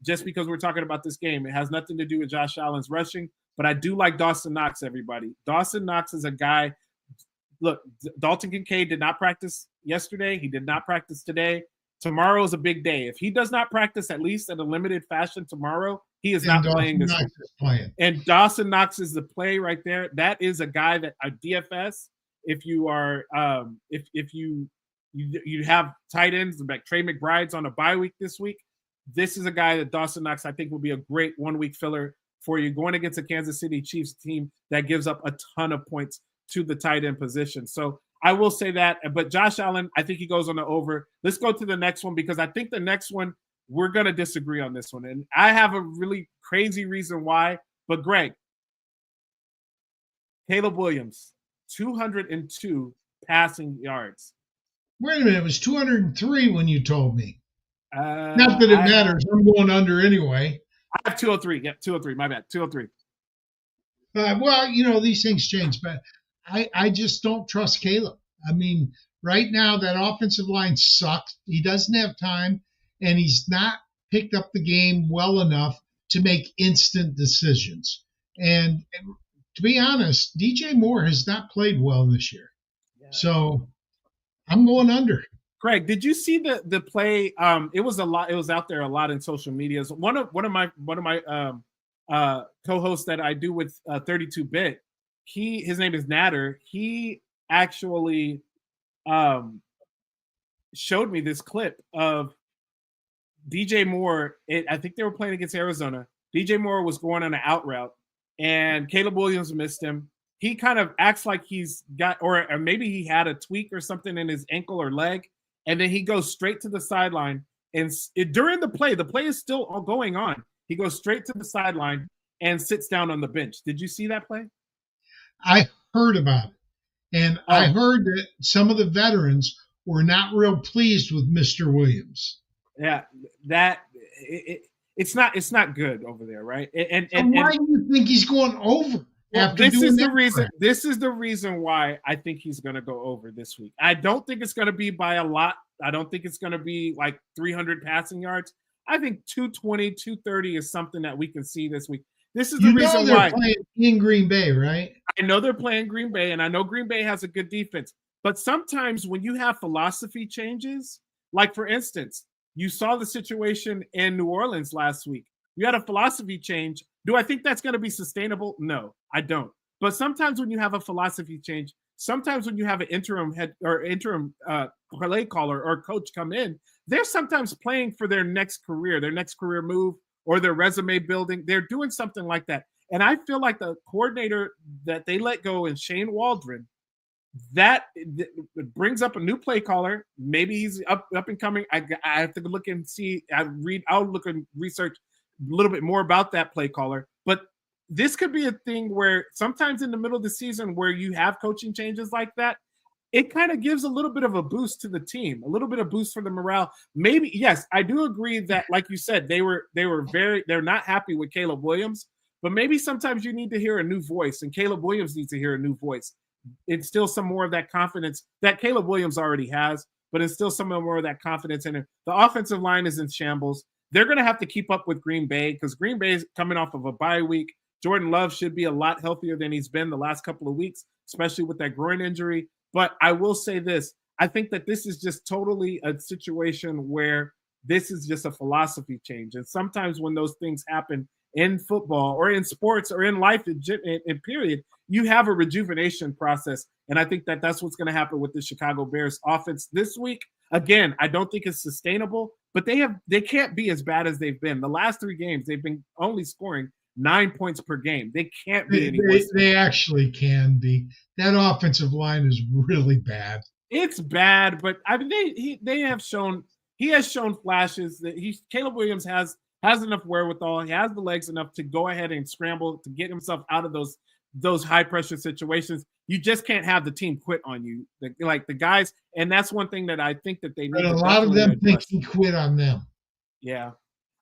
just because we're talking about this game, it has nothing to do with Josh Allen's rushing, but I do like Dawson Knox, everybody. Dawson Knox is a guy. Look, Dalton Kincaid did not practice yesterday. He did not practice today. Tomorrow is a big day. If he does not practice at least in a limited fashion tomorrow, he is not playing this week. And Dawson Knox is the play right there. That is a guy that a DFS, if you are if you have tight ends like Trey McBride's on a bye week this week, this is a guy that Dawson Knox I think will be a great 1 week filler for you going against a Kansas City Chiefs team that gives up a ton of points to the tight end position. So I will say that, but Josh Allen, I think he goes on the over. Let's go to the next one because I think the next one, we're going to disagree on this one. And I have a really crazy reason why, but Greg, Caleb Williams, 202 passing yards. Wait a minute, it was 203 when you told me. Not that it matters. I'm going under anyway. I have 203. Yeah, 203. My bad. 203. Well, these things change, but I just don't trust Caleb. I mean, right now that offensive line sucks. He doesn't have time, and he's not picked up the game well enough to make instant decisions. And to be honest, DJ Moore has not played well this year. Yeah. So I'm going under. Greg, did you see the play? It was a lot. It was out there a lot in social media. So one of my co-hosts that I do with 32-bit, his name is Natter. He actually showed me this clip of DJ Moore. I think they were playing against Arizona. DJ Moore was going on an out route, and Caleb Williams missed him. He kind of acts like he's got, or maybe he had a tweak or something in his ankle or leg, and then he goes straight to the sideline. And during the play is still going on. He goes straight to the sideline and sits down on the bench. Did you see that play? I heard about it. And I heard that some of the veterans were not real pleased with Mr. Williams. Yeah, it's not good over there, right? And why do you think he's going over? This is the reason why I think he's going to go over this week. I don't think it's going to be by a lot. I don't think it's going to be like 300 passing yards. I think 220, 230 is something that we can see this week. This is the reason why. They're playing in Green Bay, right? I know they're playing Green Bay, and I know Green Bay has a good defense. But sometimes when you have philosophy changes, like for instance, you saw the situation in New Orleans last week. You had a philosophy change. Do I think that's going to be sustainable? No, I don't. But sometimes when you have a philosophy change, sometimes when you have an interim play caller or coach come in, they're sometimes playing for their next career move, or their resume building. They're doing something like that. And I feel like the coordinator that they let go in Shane Waldron, that brings up a new play caller. Maybe he's up and coming. I have to look and see. I'll look and research a little bit more about that play caller. But this could be a thing where sometimes in the middle of the season where you have coaching changes like that, it kind of gives a little bit of a boost to the team, a little bit of boost for the morale. Maybe, yes, I do agree that, like you said, they're not happy with Caleb Williams, but maybe sometimes you need to hear a new voice, and Caleb Williams needs to hear a new voice. Instill some more of that confidence that Caleb Williams already has, but instill some more of that confidence in him. The offensive line is in shambles. They're going to have to keep up with Green Bay because Green Bay is coming off of a bye week. Jordan Love should be a lot healthier than he's been the last couple of weeks, especially with that groin injury. But I will say this. I think that this is just totally a situation where this is just a philosophy change. And sometimes when those things happen in football or in sports or in life in period, you have a rejuvenation process. And I think that that's what's going to happen with the Chicago Bears offense this week. Again, I don't think it's sustainable, but they can't be as bad as they've been. The last 3 games, they've been only scoring 9 points per game. They can't be any worse. They actually can be. That offensive line is really bad. It's bad, but I mean he has shown flashes that Caleb Williams has enough wherewithal. He has the legs enough to go ahead and scramble to get himself out of those those high pressure situations, you just can't have the team quit on you. Like the guys, and that's one thing that I think that they need. But a lot of them think he quit on them. Yeah.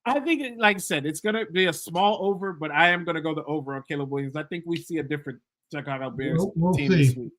I think, like I said, it's going to be a small over, but I am going to go the over on Caleb Williams. I think we see a different Chicago Bears team see. this week.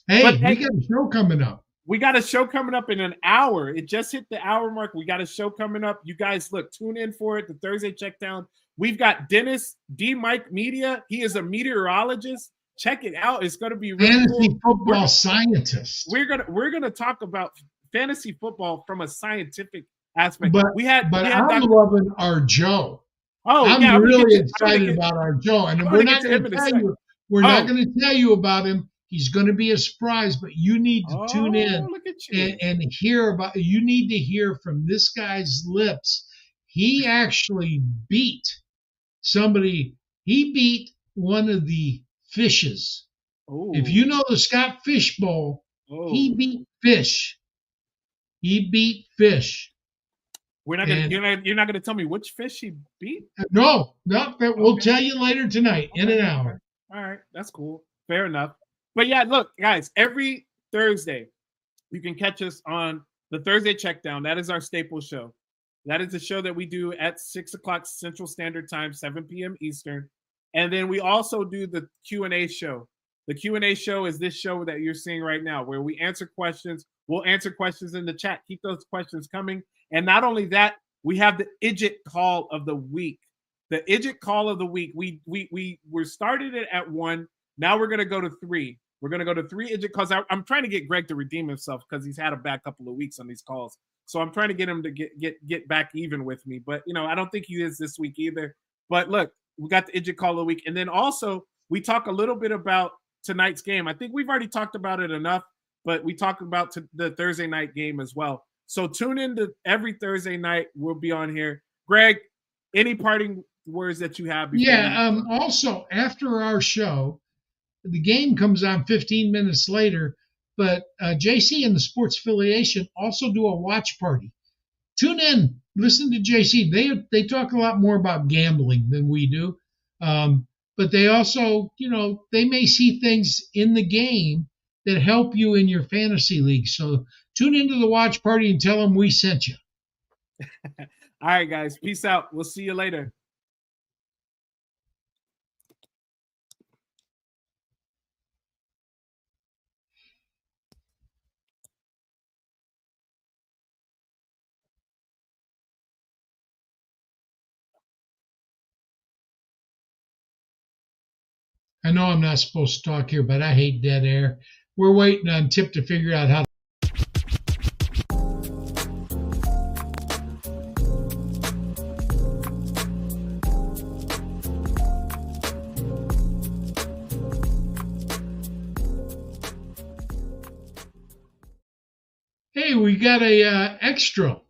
Hey, we got a show coming up. We got a show coming up in an hour. It just hit the hour mark. We got a show coming up. You guys, look, tune in for it, the Thursday Checkdown. We've got Dennis D. Mike Media. He is a meteorologist. Check it out. It's going to be really fantasy football scientist. We're gonna talk about fantasy football from a scientific aspect. But I'm loving our Joe. Oh, I'm really excited about our Joe, and we're not going to tell you. We're not going to tell you about him. He's going to be a surprise, but you need to tune in and hear about. You need to hear from this guy's lips. He actually beat somebody. He beat one of the fishes. Oh. If you know the Scott Fish Bowl, he beat fish. He beat fish. We're not gonna. You're not gonna tell me which fish he beat. No. We'll tell you later tonight in an hour. All right, that's cool. Fair enough. But yeah, look, guys. Every Thursday, you can catch us on the Thursday Checkdown. That is our staple show. That is the show that we do at 6 o'clock Central Standard Time, 7 p.m. Eastern. And then we also do the Q&A show. The Q&A show is this show that you're seeing right now, where we answer questions. We'll answer questions in the chat. Keep those questions coming. And not only that, we have the Idjit Call of the Week. The Idjit Call of the Week. We're started it at 1. Now we're going to go to 3. We're going to go to 3 Idjit calls. I'm trying to get Greg to redeem himself because he's had a bad couple of weeks on these calls. So I'm trying to get him to get back even with me. But, I don't think he is this week either. But look, we got the Idjit Call of the Week. And then also, we talk a little bit about tonight's game. I think we've already talked about it enough, but we talk about the Thursday night game as well. So tune in to every Thursday night. We'll be on here. Greg, any parting words that you have? Also, after our show, the game comes on 15 minutes later, but JC and the Sports Affiliation also do a watch party. Tune in, listen to JC. They talk a lot more about gambling than we do, but they also, they may see things in the game that help you in your fantasy league. So tune into the watch party and tell them we sent you. All right, guys. Peace out. We'll see you later. I know I'm not supposed to talk here, but I hate dead air. We're waiting on Tipp to figure out how to. Hey, we got a extra.